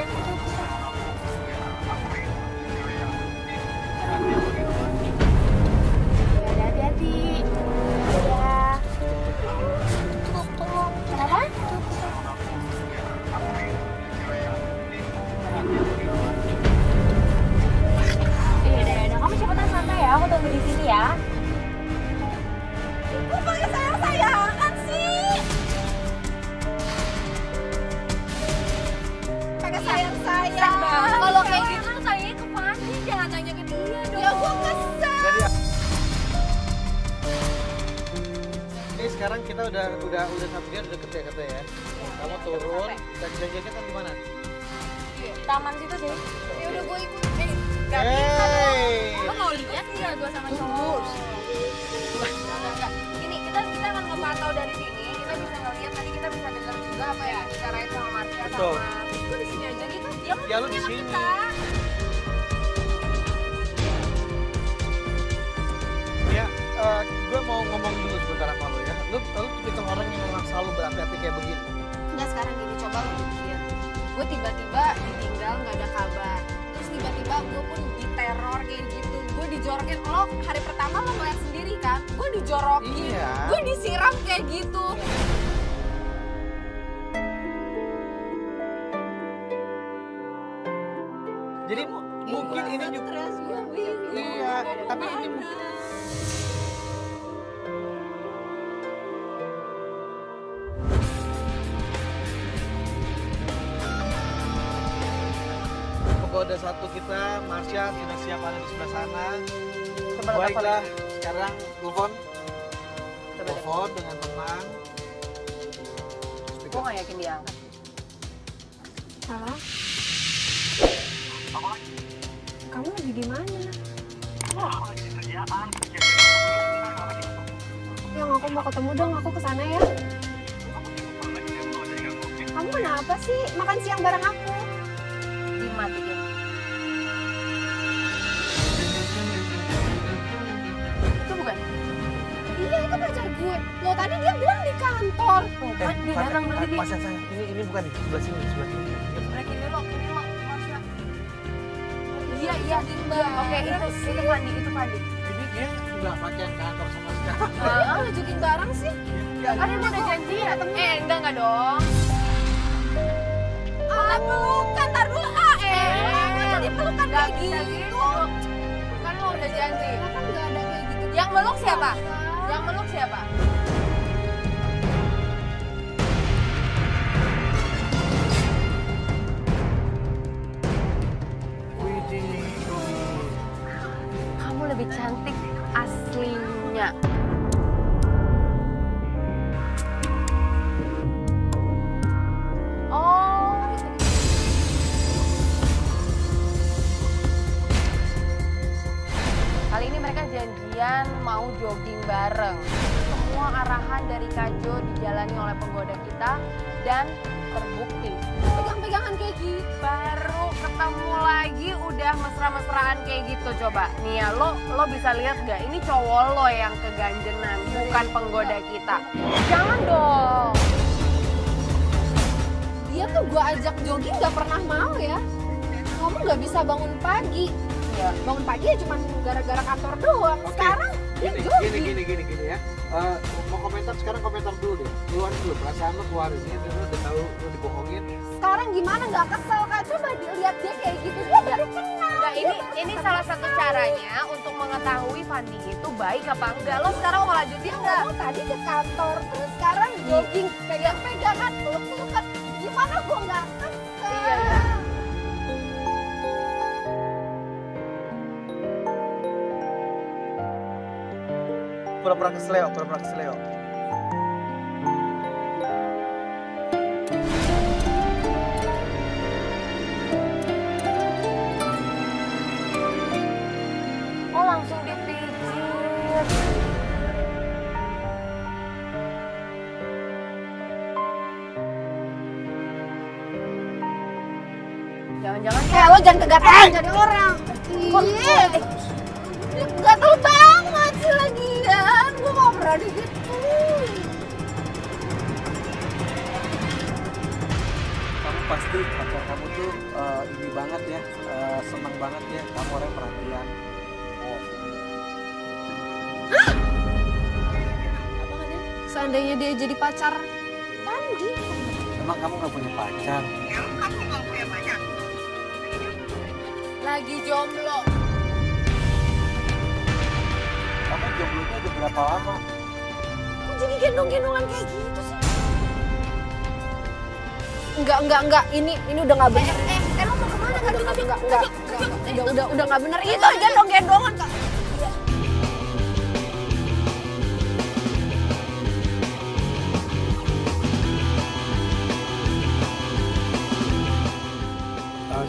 Speaker 7: Yaudah, hati-hati. Dadah. Kenapa? Yaudah, kamu cepetan santai ya, aku tunggu di sini ya.
Speaker 3: Kok pakai sayang-sayangan sih? Pakai sayang-sayang.
Speaker 7: Kalau kayak gitu tuh tanyanya ke Fandi, jangan tanya ke dia dong.
Speaker 3: Ya gue kesel.
Speaker 1: Ini sekarang kita udah satu jam udah deket ya. Kamu turun, dan janjiannya kan di mana?
Speaker 7: Di taman situ sih.
Speaker 3: Ya udah gue ikut.
Speaker 7: Gak bisa dong.
Speaker 1: Hey.
Speaker 7: Lo mau lihat nggak gue sama cowok? Enggak. Ini kita akan ngemantau dari sini. Kita bisa ngeliat, tadi kita bisa dengar juga apa ya bicarain sama Marsha
Speaker 1: Betul.
Speaker 7: sama. Gue di sini aja gitu. Dia kan
Speaker 1: Ya, lu di
Speaker 7: temennya
Speaker 1: sini.
Speaker 7: kita.
Speaker 1: Ya, gue mau ngomong dulu sebentar sama lo ya. Lu tipikal orang yang memang selalu berhati-hati kayak begini.
Speaker 3: Nggak, sekarang gini, coba lo pikir. Gue tiba-tiba ditinggal nggak ada kabar. Terus tiba-tiba gue pun diteror kayak gitu. Gue dijorokin. Lo hari pertama lo ngeliat sendiri kan? Gue dijorokin.
Speaker 1: Iya.
Speaker 3: Gue disiram kayak gitu.
Speaker 1: Jadi mungkin ini juga
Speaker 3: Stres gue.
Speaker 1: iya, tapi ini penggoda satu kita, Marsha sudah siap ada di sebelah sana.
Speaker 7: Coba lo
Speaker 1: Baiklah, sekarang telepon.
Speaker 7: Coba deh.
Speaker 1: Telepon dengan tenang.
Speaker 7: Gue gak yakin dia angkat.
Speaker 3: Halo? Kamu lagi di mana? Yang aku mau ketemu dong, aku kesana ya. Kamu kenapa sih? Makan siang bareng aku.
Speaker 7: Dimatiin. Itu bukan?
Speaker 3: Iya, itu pacar gue. Loh, tadi dia bilang di kantor. Tuh, kan dia datang nanti dia.
Speaker 1: Pasang saya. Ini bukan di sebelah sini, sebelah sini.
Speaker 7: Kini lo, Marsha.
Speaker 3: Iya,
Speaker 7: Oke, itu Fandi.
Speaker 1: Ini dia nggak pakai kantor sama sekali.
Speaker 3: Dia ngajukin barang sih.
Speaker 1: Ya
Speaker 2: Kan ini udah janjian. Enggak dong.
Speaker 3: Pelukan, tar dulu. Jadi pelukan
Speaker 2: Gak
Speaker 3: kayak
Speaker 2: bisa
Speaker 3: gitu.
Speaker 2: gitu. Kan lo udah janji.
Speaker 3: Kan nggak ada kayak gitu.
Speaker 2: Yang meluk siapa? Yang meluk siapa? Kamu lebih cantik aslinya. Oh. Kali ini mereka janjian mau jogging bareng. Semua arahan dari Kajo dijalani oleh penggoda kita dan terbukti.
Speaker 3: Pegang-pegangan kayak gitu.
Speaker 2: Baru ketemu lagi udah mesra-mesraan kayak gitu. Coba nih ya, lo bisa lihat gak? Ini cowok lo yang keganjenan, bukan penggoda kita. Jangan dong.
Speaker 3: Dia tuh gua ajak jogging nggak pernah mau ya. Kamu nggak bisa bangun pagi.
Speaker 2: Ya.
Speaker 3: Bangun pagi ya cuma gara-gara kantor doang.
Speaker 1: Oke.
Speaker 3: Sekarang dia jogging.
Speaker 1: Gini ya. Mau komentar sekarang komentar dulu deh. Keluar dulu perasaan lo keluarin ya. Lu udah tahu lu dibohongin.
Speaker 3: Sekarang gimana nggak kesel Kak? Coba dilihat dia kayak gitu. Dia baru kenal.
Speaker 2: Enggak, ini salah satu caranya untuk mengetahui Fandi itu baik apa enggak. Lo sekarang mau lanjutin enggak?
Speaker 3: Oh, tadi ke kantor terus sekarang jogging pegang-pegangan peluk-pelukan. Gimana gua nggak kesel?
Speaker 2: Iya.
Speaker 1: Pura-pura kesleo.
Speaker 2: Oh, langsung dipijit. Jangan-jangan
Speaker 3: Lo jangan kegatelan jadi orang. Iya. Gatel banget sih lagian. Gua nggak pernah digituin.
Speaker 1: Kamu pasti pacar kamu tuh ini banget ya, senang banget ya. Kamu orang perhatian.
Speaker 3: Seandainya dia jadi pacar Fandi.
Speaker 1: Emang kamu nggak punya pacar?
Speaker 2: lagi jomblo.
Speaker 1: Kamu jomblonya udah berapa lama?
Speaker 3: Kok jadi gendong-gendongan kayak gitu sih? Enggak. Ini udah nggak bener.
Speaker 2: Lo mau kemana?
Speaker 3: Udah nggak bener. Itu gendong-gendongan Kak.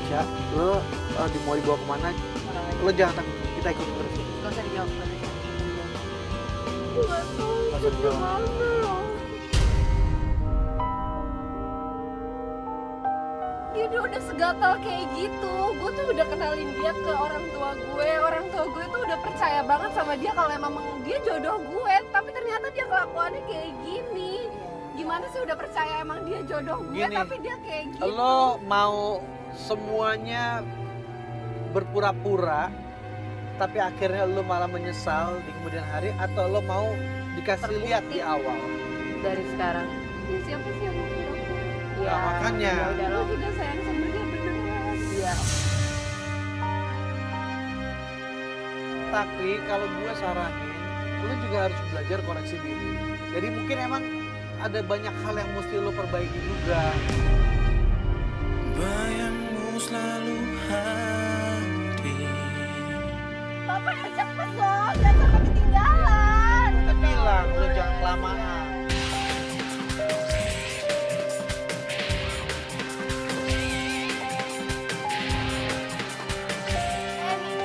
Speaker 1: Sya, lo mau dibawa kemana? Lo jangan takut, kita ikut terus.
Speaker 2: Gak usah dijawab.
Speaker 3: Nggak tahu
Speaker 1: Gak usah dijawab.
Speaker 3: gimana loh. Dia udah segatal kayak gitu. Gue tuh udah kenalin dia ke orang tua gue. Orang tua gue tuh udah percaya banget sama dia kalau emang dia jodoh gue. Tapi ternyata dia kelakuannya kayak gini. Gimana sih udah percaya emang dia jodoh gue,
Speaker 1: Gini,
Speaker 3: tapi dia kayak gitu.
Speaker 1: Lo mau semuanya berpura-pura, tapi akhirnya lo malah menyesal di kemudian hari, atau lo mau dikasih lihat di awal?
Speaker 2: Dari sekarang.
Speaker 3: Ya, siapa sih yang mau pura-pura?
Speaker 2: Iya.
Speaker 1: Nah, makanya.
Speaker 2: Ya udah lo.
Speaker 3: Gue juga sayang sama dia beneran.
Speaker 2: Iya.
Speaker 1: Tapi kalau gue saranin, lo juga harus belajar koreksi diri. Jadi mungkin emang ada banyak hal yang mesti lo perbaiki juga.
Speaker 5: Bayangmu selalu hadir.
Speaker 3: Bapak yang cepet dong, jangan sampai ketinggalan.
Speaker 1: Kita bilang lo jangan kelamaan.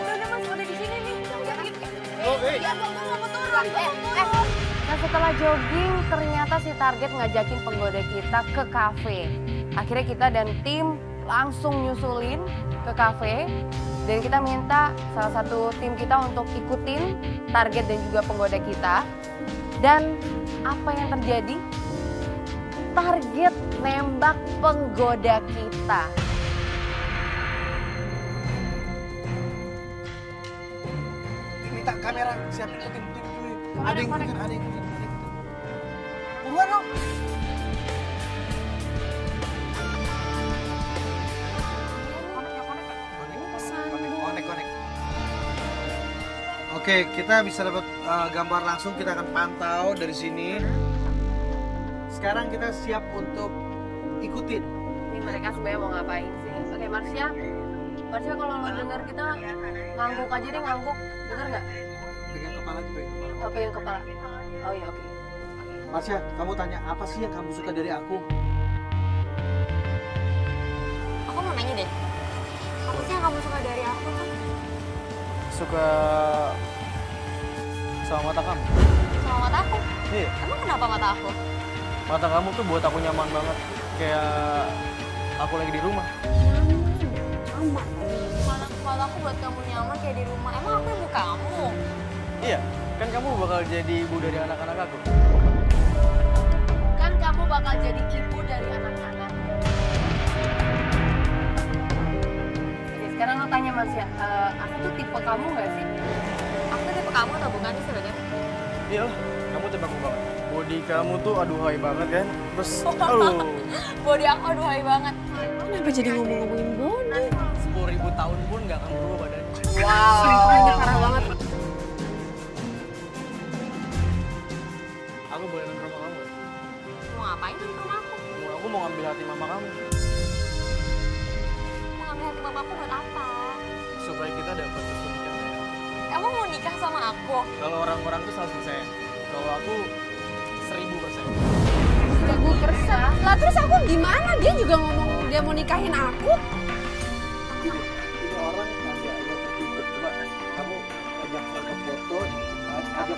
Speaker 2: Udah mas, udah di sini nih.
Speaker 1: Oh, hey.
Speaker 3: Ya, gue mau turun.
Speaker 2: Nah setelah jogging ternyata si target ngajakin penggoda kita ke kafe. Akhirnya kita dan tim langsung nyusulin ke kafe. Dan kita minta salah satu tim kita untuk ikutin target dan juga penggoda kita. Dan apa yang terjadi? Target nembak penggoda kita.
Speaker 1: Minta kamera, siapin tim. Ada yang ikutin. keterlaluan lo. Konek. Oke, kita bisa dapat gambar langsung, kita akan pantau dari sini. Sekarang kita siap untuk ikutin.
Speaker 2: Ini mereka sebenarnya mau ngapain sih? Oke, Marsha kalau lo denger kita ngangguk aja deh, ngangguk. Denger nggak?
Speaker 1: Pegang kepala aja, pegang kepala.
Speaker 2: Oh, pegang kepala. Oh iya, oke.
Speaker 1: Marsha, kamu tanya apa sih yang kamu suka dari aku?
Speaker 7: Aku mau nanya deh. Apa sih yang kamu suka dari aku tuh?
Speaker 8: Suka sama mata kamu.
Speaker 7: Sama mata aku?
Speaker 8: Iya.
Speaker 7: Emang kenapa mata aku?
Speaker 8: Mata kamu tuh buat aku nyaman banget. Kayak aku lagi di rumah.
Speaker 7: Mata aku buat kamu nyaman kayak di rumah. Emang aku ibu kamu?
Speaker 8: Iya, kan kamu bakal jadi ibu dari anak-anak aku.
Speaker 2: Kan kamu bakal jadi ibu dari anak-anak. Oke, sekarang lo tanya Marsha, aku tuh tipe kamu nggak sih?
Speaker 7: Aku tipe kamu atau bukan sih sebenarnya?
Speaker 8: Iya lah, kamu tebak banget. Body kamu tuh aduhai banget kan. Terus, aduh,
Speaker 7: Body aku aduhai banget.
Speaker 3: Kenapa jadi ngomong-ngomongin body?
Speaker 8: 10.000 tahun pun nggak akan berubah badannya.
Speaker 2: Wow.
Speaker 3: Ini parah banget.
Speaker 8: Aku boleh nonton rumah kamu.
Speaker 7: Mau ngapain di rumah aku?
Speaker 8: Aku mau ngambil hati mama kamu.
Speaker 7: Mau ngambil hati mamaku buat apa?
Speaker 8: Supaya kita dapat restu nikah.
Speaker 7: Kamu mau nikah sama aku?
Speaker 8: Kalau orang-orang tuh 100%. Kalau aku 1000%.
Speaker 3: 1000%. Lah terus aku gimana? Dia juga ngomong dia mau nikahin aku.
Speaker 1: Ini orang agak tertidur. Coba kamu ajak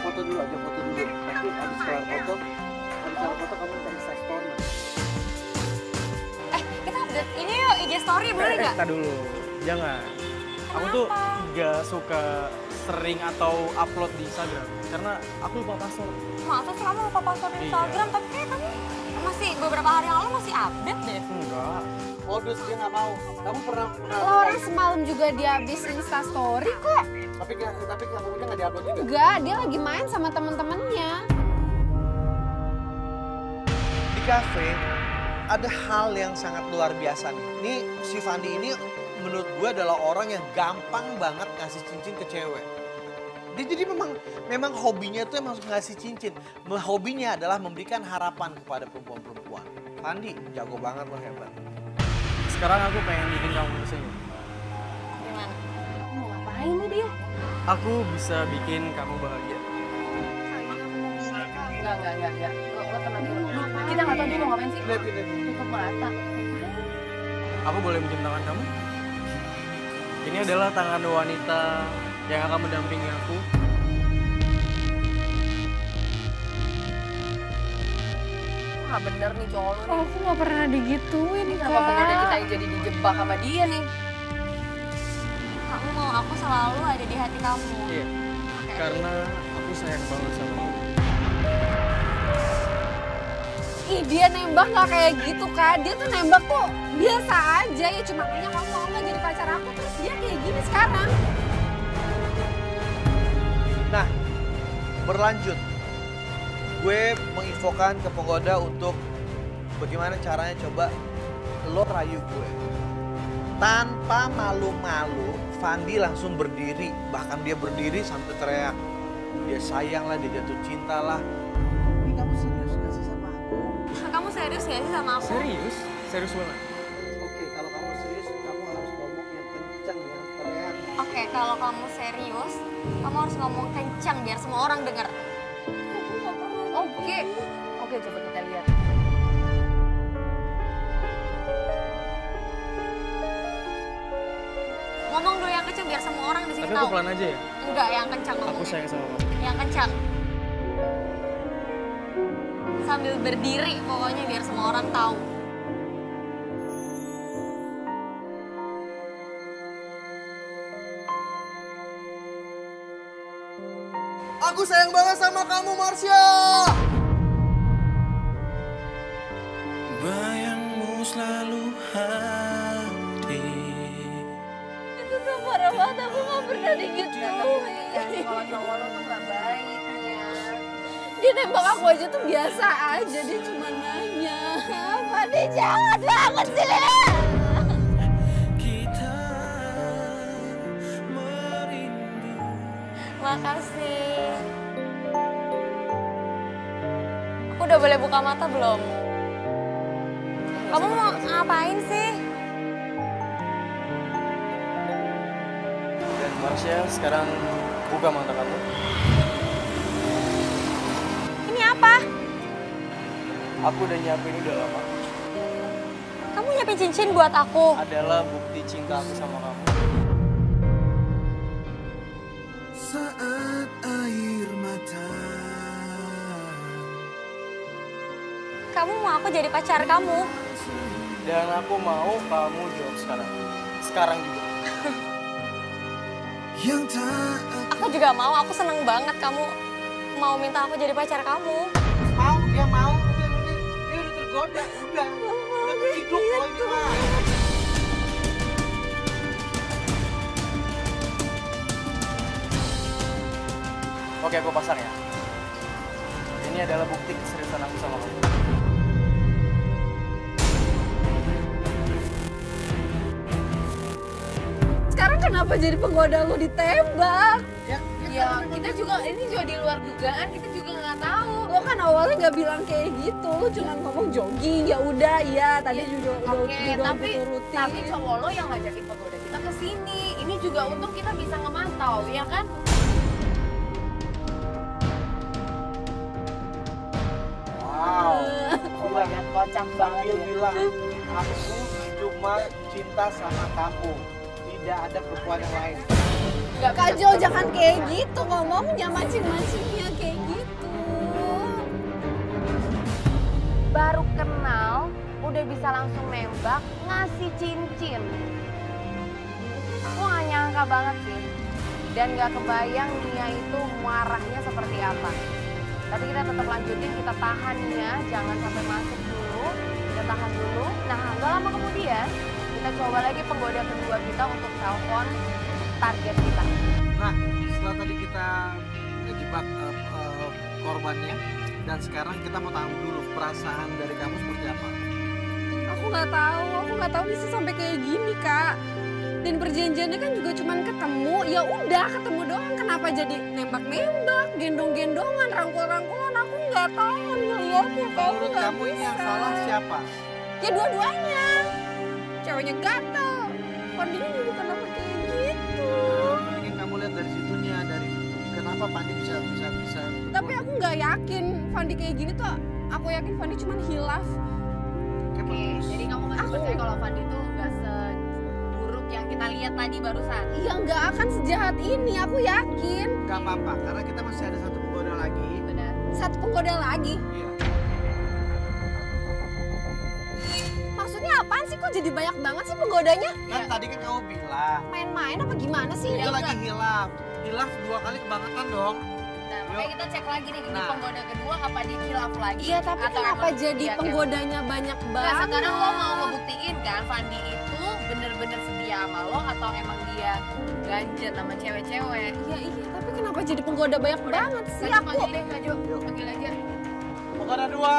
Speaker 1: foto dulu. Nanti habis kelar foto kamu bisa story.
Speaker 7: Kita update ini yuk IG story boleh nggak?
Speaker 8: Kita dulu, jangan. Aku tuh gak suka sering atau upload di Instagram karena aku lupa password.
Speaker 7: Masa sih kamu lupa password Instagram? Tapi kayak kamu masih beberapa hari yang lalu masih update deh.
Speaker 8: Enggak.
Speaker 1: Modus dia nggak mau. Kamu pernah
Speaker 3: Lah orang semalam juga dia habis Insta story kok.
Speaker 1: tapi kamunya nggak diupload juga.
Speaker 3: Enggak, dia lagi main sama temen-temennya.
Speaker 1: Di kafe ada hal yang sangat luar biasa nih. Ini si Fandi ini menurut gue adalah orang yang gampang banget ngasih cincin ke cewek. Dia jadi memang hobinya tuh emang ngasih cincin. Hobinya adalah memberikan harapan kepada perempuan-perempuan. Fandi jago banget loh, hebat.
Speaker 8: Sekarang aku pengen bikin kamu tersenyum.
Speaker 7: Gimana?
Speaker 2: Mau ngapain nih dia?
Speaker 8: Aku bisa bikin kamu bahagia.
Speaker 2: Enggak. Lo tenang dulu. Kita nggak tahu dia mau ngapain sih.
Speaker 1: Lihat.
Speaker 2: Tutup mata.
Speaker 8: Aku boleh minjem tangan kamu? Ini adalah tangan wanita yang akan mendampingi aku.
Speaker 2: Nggak bener nih cowok lo nih.
Speaker 3: Oh, aku nggak pernah digituin
Speaker 2: Kenapa pemuda kita yang jadi dijebak sama dia nih?
Speaker 7: Kamu mau aku selalu ada di hati kamu.
Speaker 8: Iya. Karena aku sayang banget sama kamu.
Speaker 3: Ih, dia nembak nggak kayak gitu kan? Dia tuh nembak tuh biasa aja ya, cuma kayaknya kamu mau nggak jadi pacar aku, terus dia kayak gini sekarang.
Speaker 1: Nah, berlanjut. Gue menginfokan ke penggoda untuk bagaimana caranya coba lo rayu gue. Tanpa malu-malu, Fandi langsung berdiri. Bahkan dia berdiri sampai teriak. Dia sayang lah, dia jatuh cinta lah. Ini kamu serius gak sih sama aku?
Speaker 7: Kamu serius gak sih sama aku?
Speaker 8: Serius? Serius banget.
Speaker 1: Oke, kalau kamu serius, kamu harus ngomong yang kencang, yang teriak.
Speaker 7: Oke, kalau kamu serius, kamu harus ngomong kencang biar semua orang dengar.
Speaker 2: Oke, coba kita lihat.
Speaker 7: Ngomong dulu yang kencang biar semua orang di sini
Speaker 8: Tapi
Speaker 7: tahu.
Speaker 8: aku pelan aja ya.
Speaker 7: Enggak, yang kencang
Speaker 8: Aku
Speaker 7: ngomongnya.
Speaker 8: sayang sama kamu.
Speaker 7: Yang kencang. Sambil berdiri pokoknya biar semua orang tahu.
Speaker 1: Aku sayang banget sama kamu, Marsha!
Speaker 5: Bayangmu selalu hadir.
Speaker 7: Itu tuh parah banget, aku gak pernah digituin.
Speaker 2: Kalau cowok lo tuh nggak baik nih ya.
Speaker 3: Dia nembak aku aja tuh biasa aja, dia cuma nanya. Fandi jahat banget sih.
Speaker 5: kita merindu.
Speaker 7: Makasih. Aku udah boleh buka mata belum? Kamu mau ngapain sih?
Speaker 8: Dan Marsha sekarang buka mata kamu.
Speaker 7: Ini apa?
Speaker 8: Aku udah nyiapin udah lama.
Speaker 7: Kamu nyiapin cincin buat aku.
Speaker 8: Adalah bukti cinta aku sama kamu.
Speaker 5: Saat air mata
Speaker 7: Kamu mau aku jadi pacar kamu?
Speaker 8: Dan aku mau kamu jawab sekarang. Sekarang juga.
Speaker 5: yang tak
Speaker 7: Aku juga mau, aku seneng banget kamu mau minta aku jadi pacar kamu.
Speaker 1: Mau, dia mau, dia udah tergoda, udah keciduk loh ini mah.
Speaker 8: Oke, aku pasang ya. Ini adalah bukti keseriusan aku sama kamu.
Speaker 3: Sekarang kenapa jadi penggoda lu ditembak?
Speaker 2: Ya kita juga, ini juga di luar dugaan, kita juga nggak tahu.
Speaker 3: Lo kan awalnya nggak bilang kayak gitu, lo cuma ngomong jogging, ya udah, iya tadi juga
Speaker 2: Oke,
Speaker 3: udah
Speaker 2: tapi
Speaker 3: aku turutin.
Speaker 2: cowok lo yang ngajakin penggoda kita ke sini. Ini juga untung kita bisa ngemantau, ya kan?
Speaker 1: Wow, banyak kocak banget. Bilang, aku cuma cinta sama kamu, tidak ada perempuan yang lain.
Speaker 3: Kak Jo, jangan kayak gitu, ngomongnya mancing-mancingnya kayak gitu.
Speaker 2: Baru kenal, udah bisa langsung nembak, ngasih cincin. Gue gak nyangka banget sih. Dan gak kebayang Nia itu marahnya seperti apa. Tapi kita tetap lanjutin, kita tahan Nia, jangan sampai masuk dulu. Kita tahan dulu. Nah, gak lama kemudian, kita coba lagi penggoda kedua kita untuk telepon target kita.
Speaker 1: Nah, setelah tadi kita ngejebak korbannya, dan sekarang kita mau tahu dulu perasaan dari kamu seperti apa.
Speaker 3: Aku nggak tahu bisa sampai kayak gini kak. Dan perjanjiannya kan juga cuman ketemu, ya udah ketemu doang. Kenapa jadi nembak-nembak, gendong-gendongan, rangkul-rangkulan? Aku nggak tahu ngeliatnya.
Speaker 1: Menurut kamu ini yang salah siapa?
Speaker 3: Ya dua-duanya. Ceweknya gatel. Pandinya juga kenapa kayak gitu?
Speaker 1: Mungkin kamu lihat dari situnya, dari kenapa Pandi bisa.
Speaker 3: Tapi aku nggak yakin Fandi kayak gini tuh. Aku yakin Fandi cuma hilaf.
Speaker 2: Oke, jadi kamu masih percaya kalau Fandi itu gak seburuk yang kita lihat tadi barusan?
Speaker 3: Iya nggak akan sejahat ini, aku yakin.
Speaker 1: Gak apa-apa, karena kita masih ada satu penggoda lagi.
Speaker 2: Benar.
Speaker 3: Satu penggoda lagi.
Speaker 1: Iya.
Speaker 3: Maksudnya apaan sih? Kok jadi banyak banget sih penggodanya?
Speaker 1: Kan tadi kan kamu bilang,
Speaker 3: Main-main apa gimana sih?
Speaker 1: itu lagi hilaf. Hilaf 2 kali kebangetan dong.
Speaker 2: Nah, makanya kita cek lagi nih, di
Speaker 1: Nah.
Speaker 2: penggoda kedua apa di khilaf lagi?
Speaker 3: Iya, tapi
Speaker 2: atau
Speaker 3: kenapa
Speaker 2: emang
Speaker 3: jadi
Speaker 2: dia kayak-
Speaker 3: penggodanya banyak
Speaker 2: Nah,
Speaker 3: banget?
Speaker 2: sekarang lo mau ngebuktiin kan Fandi itu bener-bener setia sama lo atau emang dia ganjet sama cewek-cewek?
Speaker 3: Iya, tapi kenapa jadi penggoda banyak banget sih?
Speaker 2: Kaju,
Speaker 3: Aku
Speaker 2: panggil deh, Kaju. Panggil aja.
Speaker 1: Penggoda 2.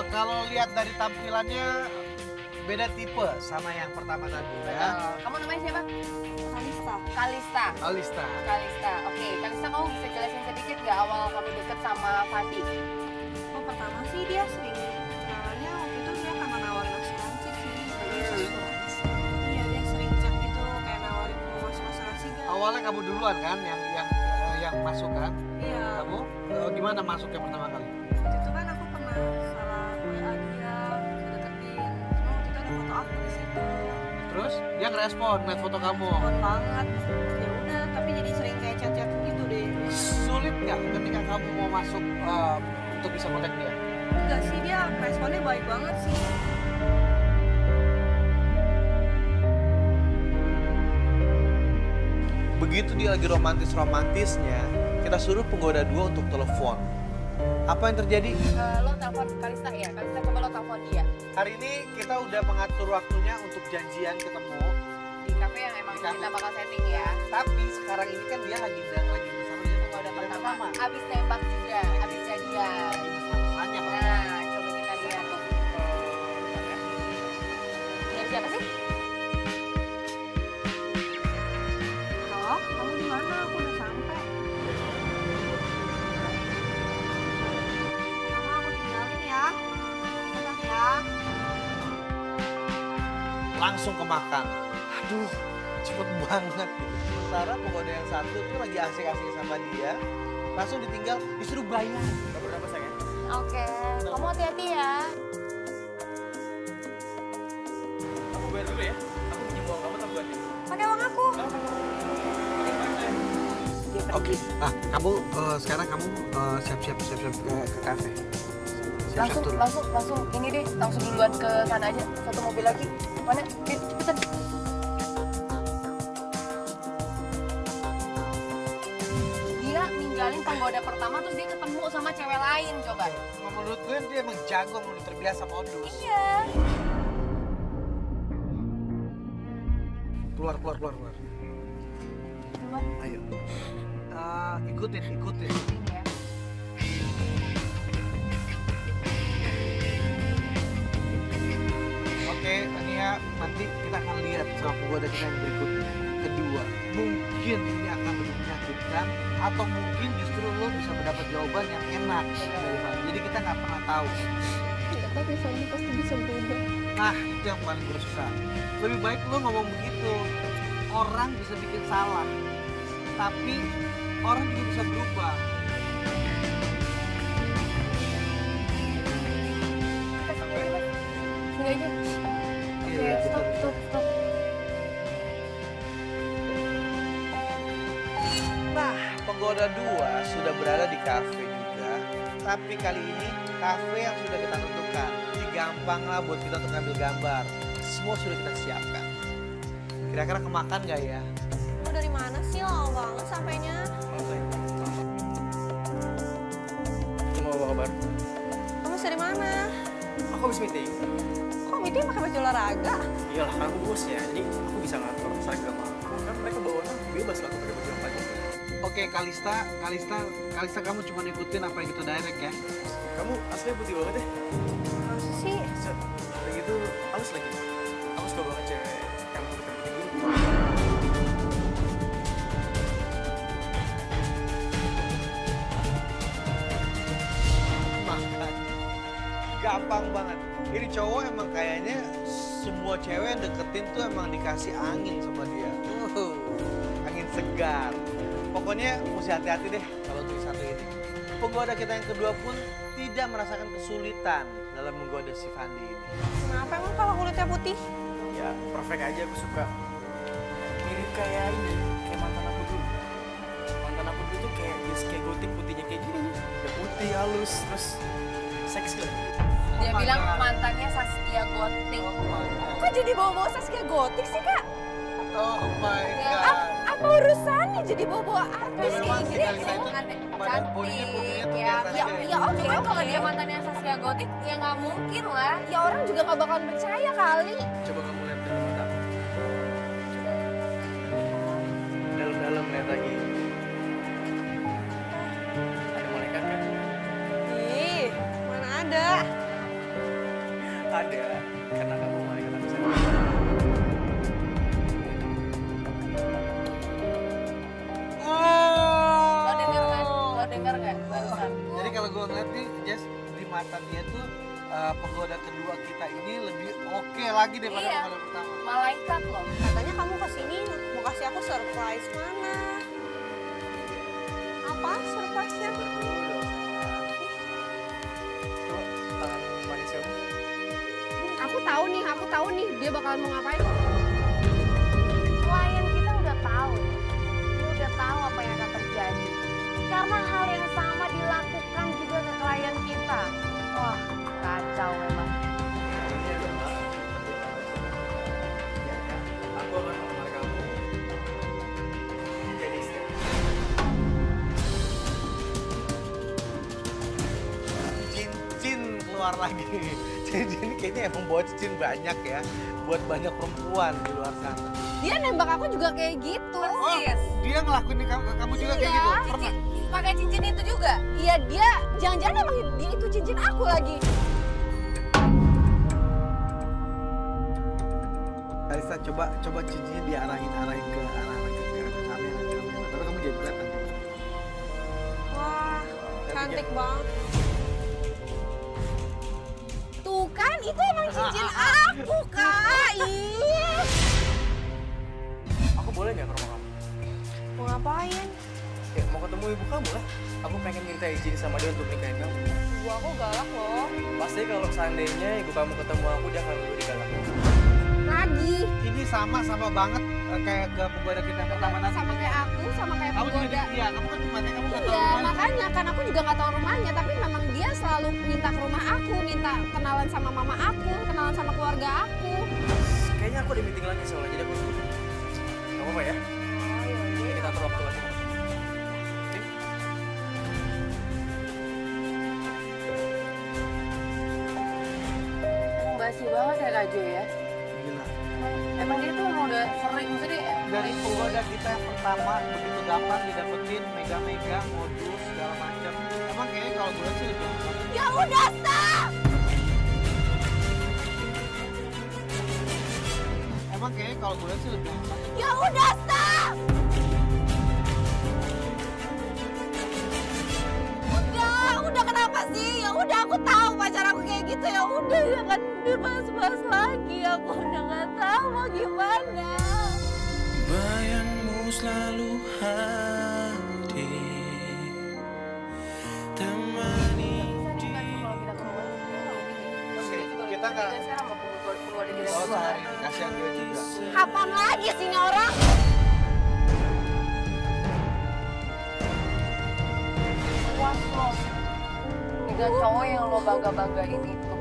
Speaker 1: Kalau lihat dari tampilannya beda tipe sama yang pertama tadi ya.
Speaker 2: Kamu namanya siapa?
Speaker 3: Kalista.
Speaker 2: Kalista.
Speaker 1: Alista.
Speaker 2: Kalista. Oke, Kalista kamu bisa jelasin sedikit gak awal kamu deket sama Fandi?
Speaker 3: Oh, pertama sih dia sering kenalannya waktu itu dia karena nawarin asuransi sih. Iya, dia sering chat gitu kayak nawarin mau masuk asuransi gak?
Speaker 1: Awalnya kamu duluan kan yang masuk kan?
Speaker 3: Iya.
Speaker 1: Kamu gimana masuknya pertama kali?
Speaker 3: Waktu itu kan aku pernah salah WA dia, deketin. Cuma waktu itu ada foto aku di situ.
Speaker 1: Terus dia ngerespon ngeliat foto kamu.
Speaker 3: Respon banget. Ya udah, tapi jadi sering kayak chat-chat gitu deh.
Speaker 1: Sulit nggak ketika kamu mau masuk untuk bisa kontak dia?
Speaker 3: Enggak sih, dia responnya baik banget sih.
Speaker 1: Begitu dia lagi romantis-romantisnya, kita suruh penggoda 2 untuk telepon. Apa yang terjadi?
Speaker 2: Lo telepon Kalista ya? Kalista coba lo telepon dia.
Speaker 1: Hari ini kita udah mengatur waktunya untuk janjian ketemu
Speaker 7: Di kafe yang emang
Speaker 1: Di kafe.
Speaker 7: kita bakal setting ya.
Speaker 1: Tapi sekarang ini kan dia lagi bersama dia
Speaker 7: Penggoda pertama. Abis tembak juga, abis jadian.
Speaker 1: Lagi mesra-mesranya, Pak.
Speaker 7: Nah, coba kita lihat tuh. Dengan siapa sih?
Speaker 3: Halo, kamu di mana? Aku udah sampai. Mama, aku tinggalin ya. Pulang ya.
Speaker 1: Langsung ke makan. Aduh, cepet banget. Sementara penggoda yang satu tuh lagi asik-asik sama dia, langsung ditinggal, disuruh bayar.
Speaker 8: Berapa sayang?
Speaker 2: Oke, kamu hati-hati ya.
Speaker 8: Aku bayar dulu ya. Aku pinjam uang kamu tak buat.
Speaker 3: Pakai uang aku.
Speaker 1: Oke, kamu sekarang kamu siap-siap ke kafe. Siap-siap turun.
Speaker 7: Langsung ini deh, langsung duluan ke sana aja. Satu mobil lagi. Mana? Yuk, cepetan. Dia ninggalin penggoda pertama terus dia ketemu sama cewek lain, coba.
Speaker 1: Menurut gue dia emang jago, udah terbiasa modus.
Speaker 7: Iya.
Speaker 1: Keluar.
Speaker 7: Keluar.
Speaker 1: Ayo. Ikutin.
Speaker 7: Ya.
Speaker 1: Oke, Ania, nanti kita akan lihat sama penggoda kita yang berikutnya. Kedua, mungkin ini akan lebih menyakitkan atau mungkin justru lo bisa mendapat jawaban yang enak dari Fanny. Jadi kita nggak pernah tahu.
Speaker 3: Tapi Fanny pasti bisa berubah.
Speaker 1: Nah, itu yang paling gue suka. Lebih baik lo ngomong begitu. Orang bisa bikin salah, tapi orang juga bisa berubah.
Speaker 7: Sini aja. Oke,
Speaker 1: Iya,
Speaker 7: stop.
Speaker 1: Nah, penggoda dua sudah berada di kafe juga. Tapi kali ini kafe yang sudah kita tentukan. Jadi gampang lah buat kita untuk ngambil gambar. Semua sudah kita siapkan. Kira-kira kemakan nggak ya?
Speaker 3: Kamu dari mana sih? Lama banget sampainya.
Speaker 8: Mau apa kabar?
Speaker 3: Kamu dari mana?
Speaker 8: Aku habis meeting.
Speaker 3: Kok meeting pakai baju olahraga?
Speaker 8: Iyalah, kan aku bosnya, jadi aku bisa ngatur seragam aku. Kan mereka bawaannya bebas lah aku pakai baju apa aja.
Speaker 1: Oke, Kalista kamu cuma ikutin apa yang kita direct ya.
Speaker 8: Kamu aslinya putih banget deh.
Speaker 3: Masa sih?
Speaker 8: Set, udah gitu halus lagi. Aku suka banget cewek yang putih-putih gitu.
Speaker 1: Makan. Gampang banget. Ini cowok emang kayaknya semua cewek yang deketin tuh emang dikasih angin sama dia. Angin segar. Pokoknya mesti hati-hati deh kalau untuk satu ini. Penggoda kita yang kedua pun tidak merasakan kesulitan dalam menggoda si Fandi ini.
Speaker 3: Kenapa emang kalau kulitnya putih?
Speaker 8: Ya, perfect aja aku suka. Mirip kayak ini, kayak mantan aku dulu. Mantan aku dulu tuh kayak gotik putihnya kayak gini. Udah putih, halus, terus seksi lah.
Speaker 7: Dia
Speaker 1: my
Speaker 7: bilang
Speaker 1: God.
Speaker 7: mantannya Saskia Gotik.
Speaker 3: Kok jadi bawa-bawa Saskia Gotik sih, Kak?
Speaker 1: Oh my
Speaker 7: Ya,
Speaker 1: God.
Speaker 3: Apa urusannya jadi bawa-bawa artis
Speaker 1: Memang
Speaker 3: kayak
Speaker 1: sih
Speaker 3: gini?
Speaker 1: Kalista itu badan bodinya putihnya tuh
Speaker 7: Ya,
Speaker 1: kayak
Speaker 7: ya,
Speaker 1: Saskia.
Speaker 7: ya oke. Kalau dia mantannya Saskia Gotik, ya nggak mungkin lah.
Speaker 3: Ya orang juga nggak bakalan percaya kali.
Speaker 8: Coba kamu lihat dari mata aku. Coba. Dalam-dalam lihat lagi. Ada malaikat kan?
Speaker 3: Ih, mana ada?
Speaker 8: Ada. Karena kamu malaikat aku sayang.
Speaker 7: Lo denger kan? Lo denger nggak barusan?
Speaker 1: Jadi kalau gue ngeliat nih, Jess, di mata dia tuh penggoda kedua kita ini lebih oke lagi daripada
Speaker 7: Iya.
Speaker 1: penggoda pertama.
Speaker 7: Malaikat loh.
Speaker 3: Katanya kamu kesini mau kasih aku surprise mana? Apa surprise-nya?
Speaker 8: Berdua dong sayang. Coba tangan manis kamu.
Speaker 3: Aku tahu nih dia bakalan mau ngapain.
Speaker 2: Klien kita udah tahu nih. Dia udah tahu apa yang akan terjadi. Karena hal yang sama dilakukan juga ke klien kita. Wah, kacau memang.
Speaker 8: Ini adalah aku akan melamar kamu jadi istri.
Speaker 1: Cincin keluar lagi. Cincin kayaknya emang bawa cincin banyak ya. Buat banyak perempuan di luar sana.
Speaker 2: dia nembak aku juga kayak gitu.
Speaker 1: Oh, dia ngelakuin ke kamu juga kayak gitu? Pernah?
Speaker 7: Pakai cincin itu juga?
Speaker 2: Iya dia, jangan-jangan emang dia itu cincin aku lagi.
Speaker 1: Kalista coba cincinnya diarahin ke kamera. Tapi kamu jadi kelihatan.
Speaker 3: Wah, cantik banget.
Speaker 2: Tuh kan, itu emang cincin aku, Kak. Ih.
Speaker 8: Aku boleh nggak ke rumah kamu?
Speaker 3: Mau ngapain?
Speaker 8: Ya, mau ketemu ibu kamu lah. Aku pengen minta izin sama dia untuk nikahin kamu.
Speaker 3: Ibu aku galak loh.
Speaker 8: Pasti kalau seandainya ibu kamu ketemu aku, dia akan lebih galak.
Speaker 2: Lagi.
Speaker 1: Ini sama banget kayak ke penggoda kita yang pertama tadi.
Speaker 2: Sama kayak aku, sama kayak
Speaker 1: Kamu juga
Speaker 2: penggoda.
Speaker 1: iya, kamu kan makanya kamu nggak tahu
Speaker 2: Iya,
Speaker 1: rumahnya.
Speaker 2: makanya kan aku juga nggak tahu rumahnya, tapi memang dia selalu minta ke rumah aku, minta kenalan sama mama aku, kenalan sama keluarga aku.
Speaker 8: Kayaknya aku ada meeting lagi soalnya, jadi aku dulu. Gak apa-apa ya? Ini kita atur waktu lagi. Oke?
Speaker 7: Basi banget ya Kak Jo ya.
Speaker 1: Gila.
Speaker 7: Emang dia tuh udah sering, maksudnya
Speaker 1: Dari penggoda kita yang pertama begitu gampang didapetin mega modus segala macam. Emang kayaknya kalau gue sih lebih gampang.
Speaker 2: Ya udah, stop!
Speaker 1: Emang kayaknya kalau gue sih lebih gampang.
Speaker 2: Ya udah, stop! Udah kenapa sih? Ya udah aku tahu pacar aku kayak gitu, ya udah jangan dibahas-bahas lagi. Aku udah nggak tahu mau gimana.
Speaker 5: Bayangmu selalu hadir, temani
Speaker 1: Kita nggak. Oh, sehari ini kasihan dia juga.
Speaker 2: Kapan lagi sih ini orang?
Speaker 7: puas lo. Dengan cowok yang lo bangga-banggain itu.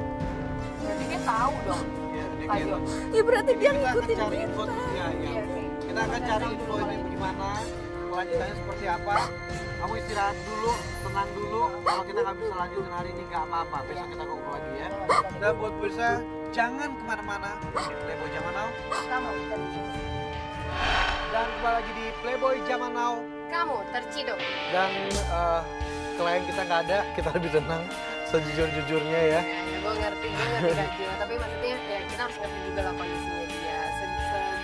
Speaker 7: Berarti dia tahu dong.
Speaker 1: Iya, dia
Speaker 7: Kak Jo.
Speaker 2: Ya berarti dia
Speaker 1: Kita akan
Speaker 2: ngikutin
Speaker 1: cari
Speaker 2: kita.
Speaker 1: info, ya.
Speaker 7: Iya sih.
Speaker 1: Kita akan cari info ini gimana, kelanjutannya seperti apa. Kamu istirahat dulu, tenang dulu. Kalau kita nggak bisa lanjutin hari ini nggak apa-apa. Besok kita ngobrol lagi ya. Dan buat pemirsa, jangan kemana-mana. Di Playboy Zaman Now.
Speaker 7: Kamu terciduk.
Speaker 1: Dan kembali lagi di Playboy Zaman Now.
Speaker 7: Kamu terciduk.
Speaker 1: Dan klien kita nggak ada, kita lebih tenang. Sejujur-jujurnya ya.
Speaker 7: Ya, gue ngerti Kak Jo. Tapi maksudnya ya kita harus ngerti juga lah kondisinya dia.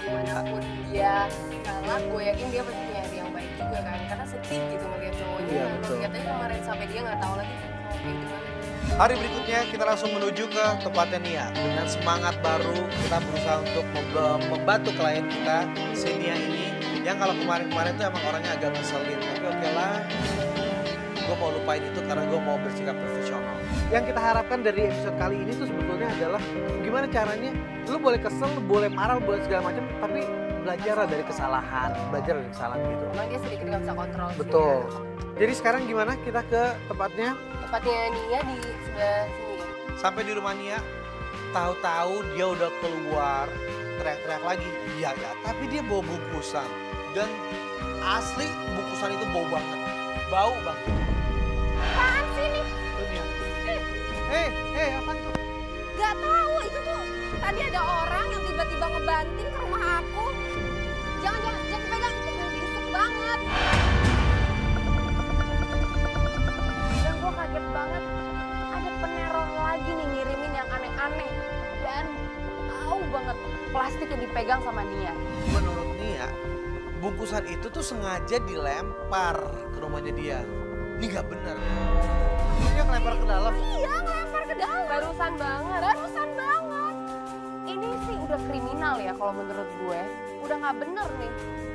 Speaker 7: Segimanapun dia salah, gue yakin dia pasti punya hati yang baik juga kan. Karena sedih gitu ngeliat cowoknya.
Speaker 1: Iya,
Speaker 7: Lo
Speaker 1: betul.
Speaker 7: lihat aja kemarin sampai dia nggak tahu lagi mau kayak gimana.
Speaker 1: Hari berikutnya kita langsung menuju ke tempatnya Nia. Dengan semangat baru kita berusaha untuk membantu klien kita, si Nia ini. Yang kalau kemarin-kemarin tuh emang orangnya agak ngeselin. Tapi oke lah, gue mau lupain itu karena gue mau bersikap profesional. Yang kita harapkan dari episode kali ini tuh sebetulnya adalah gimana caranya lu boleh kesel, boleh marah, boleh segala macam, tapi belajar dari kesalahan, belajar dari kesalahan gitu.
Speaker 7: Emang dia sedikit nggak bisa kontrol sih.
Speaker 1: Betul. Jadi sekarang gimana kita ke tempatnya?
Speaker 7: Tempatnya Nia di sebelah sini.
Speaker 1: Sampai di rumah Nia, tahu-tahu dia udah keluar, teriak-teriak lagi. Iya ya, tapi dia bawa bungkusan. Dan asli bungkusan itu bau banget. Bau banget.
Speaker 2: Apaan sih ini?
Speaker 1: Tuh Nia. Apa tuh?
Speaker 2: Gak tahu, itu tuh tadi ada orang yang tiba-tiba ngebanting ke rumah aku. Jangan pegang, itu busuk banget. Dan gue kaget banget, ada peneror lagi nih ngirimin yang aneh-aneh. Dan tahu banget plastik yang dipegang sama Nia.
Speaker 1: Menurut Nia, bungkusan itu tuh sengaja dilempar ke rumahnya dia. Ini gak benar. Dia ngelempar ke dalam.
Speaker 2: Iya, ngelempar ke dalam.
Speaker 7: Barusan banget.
Speaker 2: Barusan banget.
Speaker 7: Ini sih udah kriminal ya kalau menurut gue. Udah nggak bener nih.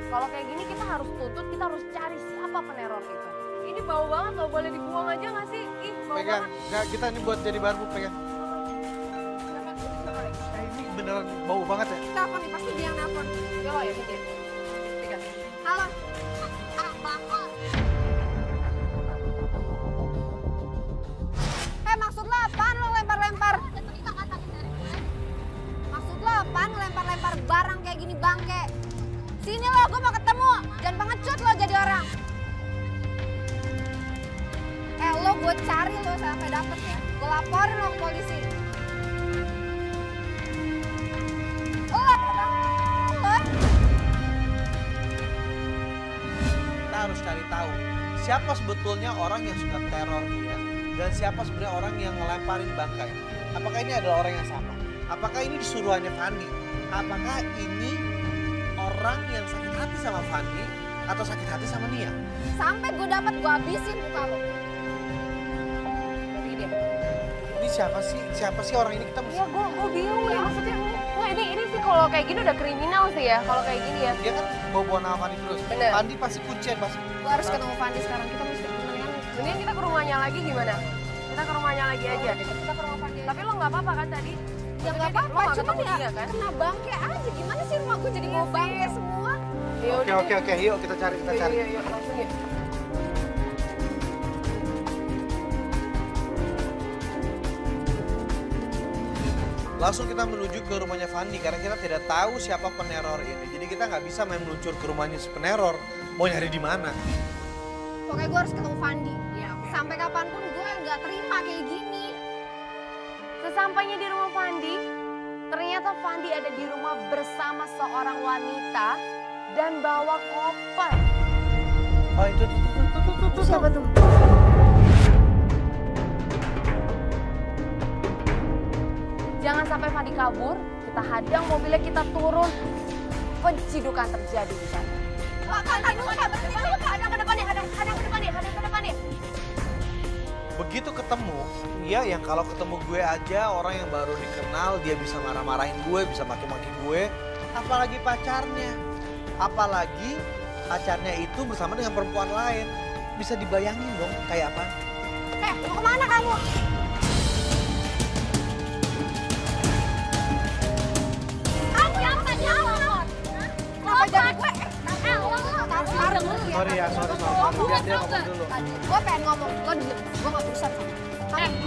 Speaker 7: Kalau kayak gini kita harus tuntut, kita harus cari siapa peneror itu. Ini bau banget loh, boleh dibuang aja nggak sih? Ih, bau
Speaker 1: Pegang.
Speaker 7: banget.
Speaker 1: Nggak, kita ini buat jadi barbuk, pegang. Ini beneran bau banget ya.
Speaker 2: Telepon nih, pasti dia yang nelpon.
Speaker 7: Yo ya, dia. Pegang.
Speaker 2: Halo. Maksud lo apaan lo lempar-lempar? Maksud lo apaan lempar-lempar barang kayak gini bangke? Sini lo, gue mau ketemu. Jangan pengecut lo jadi orang. Lo gue cari lo sampai dapet ya. Gue laporin lo ke polisi. Lo.
Speaker 1: harus cari tahu siapa sebetulnya orang yang suka teror dia dan siapa sebenarnya orang yang ngelemparin bangkai. Apakah ini adalah orang yang sama? Apakah ini disuruhannya Fandi? Apakah ini orang yang sakit hati sama Fandi atau sakit hati sama Nia?
Speaker 2: Sampai gue dapat gue habisin muka lo. Jadi dia.
Speaker 1: Ini siapa sih? Siapa sih orang ini? Kita mesti...
Speaker 7: Iya, gue bingung ya maksudnya. Wah ini sih kalau kayak gini udah kriminal sih ya. Kalau kayak gini ya.
Speaker 1: Dia kan bawa nama Fandi terus.
Speaker 7: Bener.
Speaker 1: Fandi pasti kuncian pasti.
Speaker 2: Gue harus ketemu Fandi sekarang. Kita mesti kemenangan.
Speaker 7: Mending kita ke rumahnya lagi gimana? Kita ke rumahnya lagi aja.
Speaker 2: Kita ke rumah Fandi.
Speaker 7: Tapi lo nggak apa-apa kan tadi?
Speaker 2: Ya nggak
Speaker 7: Maksudnya
Speaker 2: apa-apa,
Speaker 7: lo nggak
Speaker 2: cuman
Speaker 7: ketemu
Speaker 2: ya
Speaker 7: dia, kan?
Speaker 2: kena bangke aja. Gimana sih rumah gue jadi
Speaker 7: Iya
Speaker 2: bawa
Speaker 7: sih.
Speaker 2: bangke semua?
Speaker 7: Ya udah deh.
Speaker 1: Oke, yuk kita cari.
Speaker 7: Yuk, langsung yuk.
Speaker 1: Langsung kita menuju ke rumahnya Fandi karena kita tidak tahu siapa peneror ini. Jadi kita nggak bisa main meluncur ke rumahnya si peneror. Mau nyari di mana?
Speaker 2: Pokoknya gue harus ketemu Fandi. Sampai kapanpun gue nggak terima kayak gini.
Speaker 7: Sesampainya di rumah Fandi, ternyata Fandi ada di rumah bersama seorang wanita dan bawa koper.
Speaker 1: Oh itu tuh.
Speaker 2: Siapa tuh?
Speaker 7: Jangan sampai Fandi kabur, kita hadang mobilnya, kita turun. Pencidukan terjadi di sana.
Speaker 2: Hadang ke depannya.
Speaker 1: Begitu ketemu, dia yang kalau ketemu gue aja orang yang baru dikenal dia bisa marah-marahin gue, bisa maki-maki gue. Apalagi pacarnya. Apalagi pacarnya itu bersama dengan perempuan lain. Bisa dibayangin dong kayak apa?
Speaker 2: Mau kemana kamu? Kamu yang apa jawab? Kenapa jadi gue? Taruh dulu ya.
Speaker 1: Sorry. Biar dia ngomong dulu.
Speaker 2: Gue pengen ngomong, lo diem. Gue gak urusan sama kamu.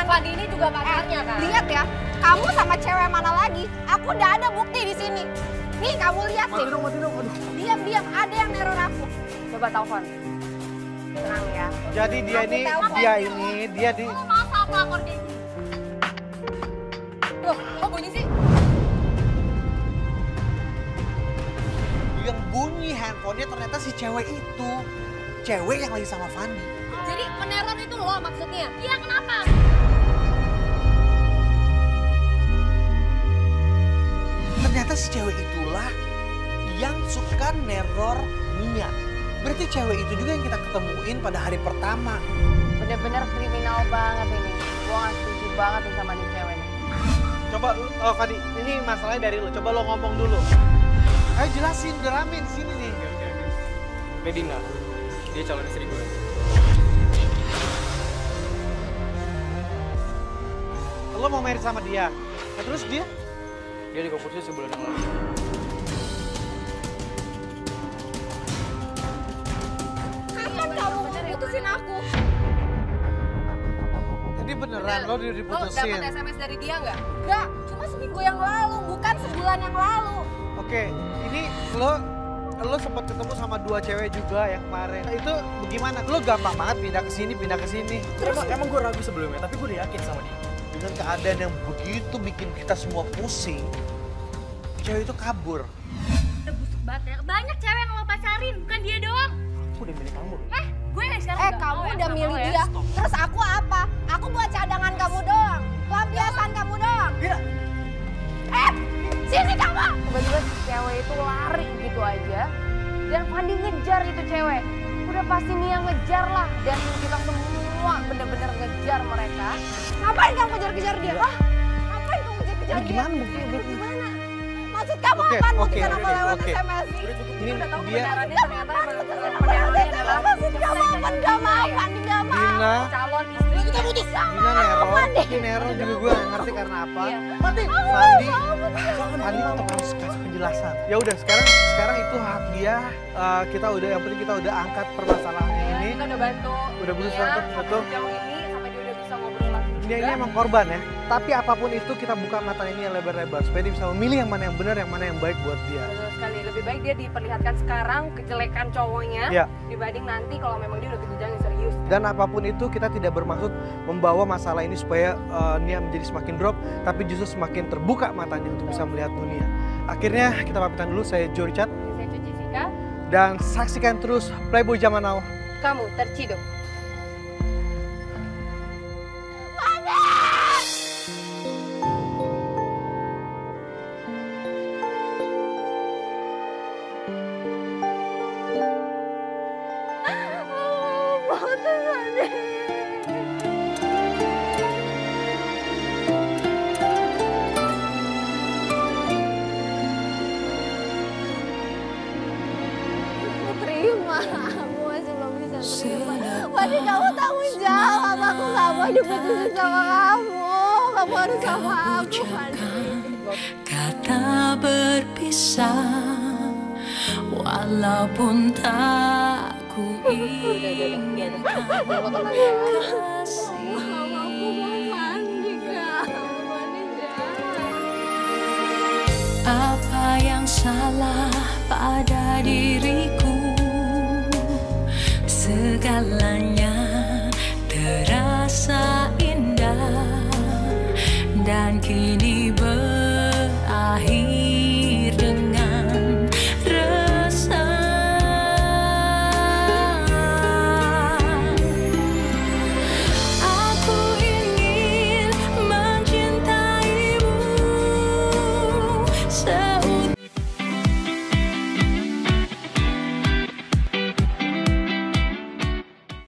Speaker 7: Fandi ini juga pacarnya kan?
Speaker 2: Lihat ya, kamu sama cewek mana lagi? Aku udah ada bukti di sini. Nih kamu lihat nih.
Speaker 1: Mati dong. Aduh.
Speaker 2: Diam, ada yang neror aku.
Speaker 7: Coba telepon. Tenang ya.
Speaker 1: Jadi dia di...
Speaker 2: Mau apa aku kayak gini?
Speaker 7: Loh, kok bunyi sih?
Speaker 1: Yang bunyi handphonenya ternyata si cewek itu. Cewek yang lagi sama Fandi.
Speaker 2: Jadi peneror itu lo maksudnya? Iya, kenapa?
Speaker 1: Ternyata si cewek itulah yang suka neror Nia. Berarti cewek itu juga yang kita ketemuin pada hari pertama.
Speaker 7: Bener-bener kriminal banget ini. Gue gak setuju banget nih sama nih cewek nih.
Speaker 1: Coba, Fandi, ini masalahnya dari lo. Coba lo ngomong dulu. Ayo jelasin, udah rame di sini nih.
Speaker 8: Oke. Medina, dia calon istri gue.
Speaker 1: Lo mau married sama dia. Nah, terus dia?
Speaker 8: Dia dikopusnya sebulan yang lalu.
Speaker 2: Kapan kamu putusin aku?
Speaker 1: Jadi beneran lo
Speaker 7: Lo
Speaker 1: diputusin.
Speaker 7: dapet SMS dari dia nggak?
Speaker 2: Enggak, cuma seminggu yang lalu, bukan sebulan yang lalu.
Speaker 1: Oke, ini lo sempat ketemu sama dua cewek juga yang kemarin. Nah, itu bagaimana? Lo gampang banget pindah ke sini.
Speaker 8: Terus emang gue ragu sebelumnya, tapi gue udah yakin sama dia.
Speaker 1: Dengan keadaan yang begitu bikin kita semua pusing, cewek itu kabur.
Speaker 3: Udah busuk banget ya. Banyak cewek yang lo pacarin, bukan dia doang.
Speaker 8: Aku udah milih kamu.
Speaker 3: Gue sekarang
Speaker 2: Kamu udah milih dia, terus aku apa? Aku buat cadangan kamu doang, pelampiasan kamu doang.
Speaker 8: Iya.
Speaker 2: Sini kamu!
Speaker 7: Tiba-tiba si cewek itu lari gitu aja. Dan Fandi ngejar itu cewek. Udah pasti Nia ngejar lah. Dan kita semua bener-bener ngejar mereka.
Speaker 2: Ngapain kamu kejar-kejar dia? Hah? Ngapain kamu kejar-kejar dia?
Speaker 1: Gimana buktinya?
Speaker 2: Gimana? Maksud kamu
Speaker 1: Oke,
Speaker 2: apaan?
Speaker 1: oke,
Speaker 2: Buktikan aku
Speaker 1: oke,
Speaker 2: lewat
Speaker 1: oke.
Speaker 2: SMS sih?
Speaker 1: Ini
Speaker 7: Udah tahu
Speaker 1: dia,
Speaker 7: kebenarannya ternyata
Speaker 2: Maksud
Speaker 7: penerornya adalah
Speaker 2: kamu gak mau, gak mau, Fandi gak mau.
Speaker 1: Dina,
Speaker 7: calon istri.
Speaker 2: Kita putus.
Speaker 1: Dina neror. Ini neror juga gue gak ngerti karena apa. Fandi tetap harus kasih penjelasan. Ya udah, sekarang itu hak dia. Kita udah, yang penting kita udah angkat permasalahan ini.
Speaker 7: Kita udah bantu.
Speaker 1: Udah berusaha
Speaker 7: Nia
Speaker 1: untuk betul.
Speaker 7: sampai sejauh ini sampai dia udah bisa ngobrol lagi.
Speaker 1: Dia ini emang korban ya. Tapi apapun itu kita buka mata ini yang lebar-lebar supaya dia bisa memilih yang mana yang benar, yang mana yang baik buat dia.
Speaker 7: Betul sekali, lebih baik dia diperlihatkan sekarang kejelekan cowoknya dibanding nanti kalau memang dia udah ke jenjang yang serius.
Speaker 1: Dan apapun itu kita tidak bermaksud membawa masalah ini supaya Nia menjadi semakin drop, tapi justru semakin terbuka matanya untuk bisa melihat dunia. Akhirnya kita pamitan dulu, saya Joe Richard.
Speaker 7: Saya Cuci Sika.
Speaker 1: Dan saksikan terus Playboy Zaman Now.
Speaker 7: Kamu terciduk.
Speaker 3: Aku masih belum bisa terima. Fandi, kamu tanggung jawab. Aku gak mau diputusin sama kamu. Kamu harus sama aku, Fandi.
Speaker 5: Kata berpisah, walaupun tak ku inginkan kasih. Apa yang salah pada diriku? Segalanya terasa indah dan kini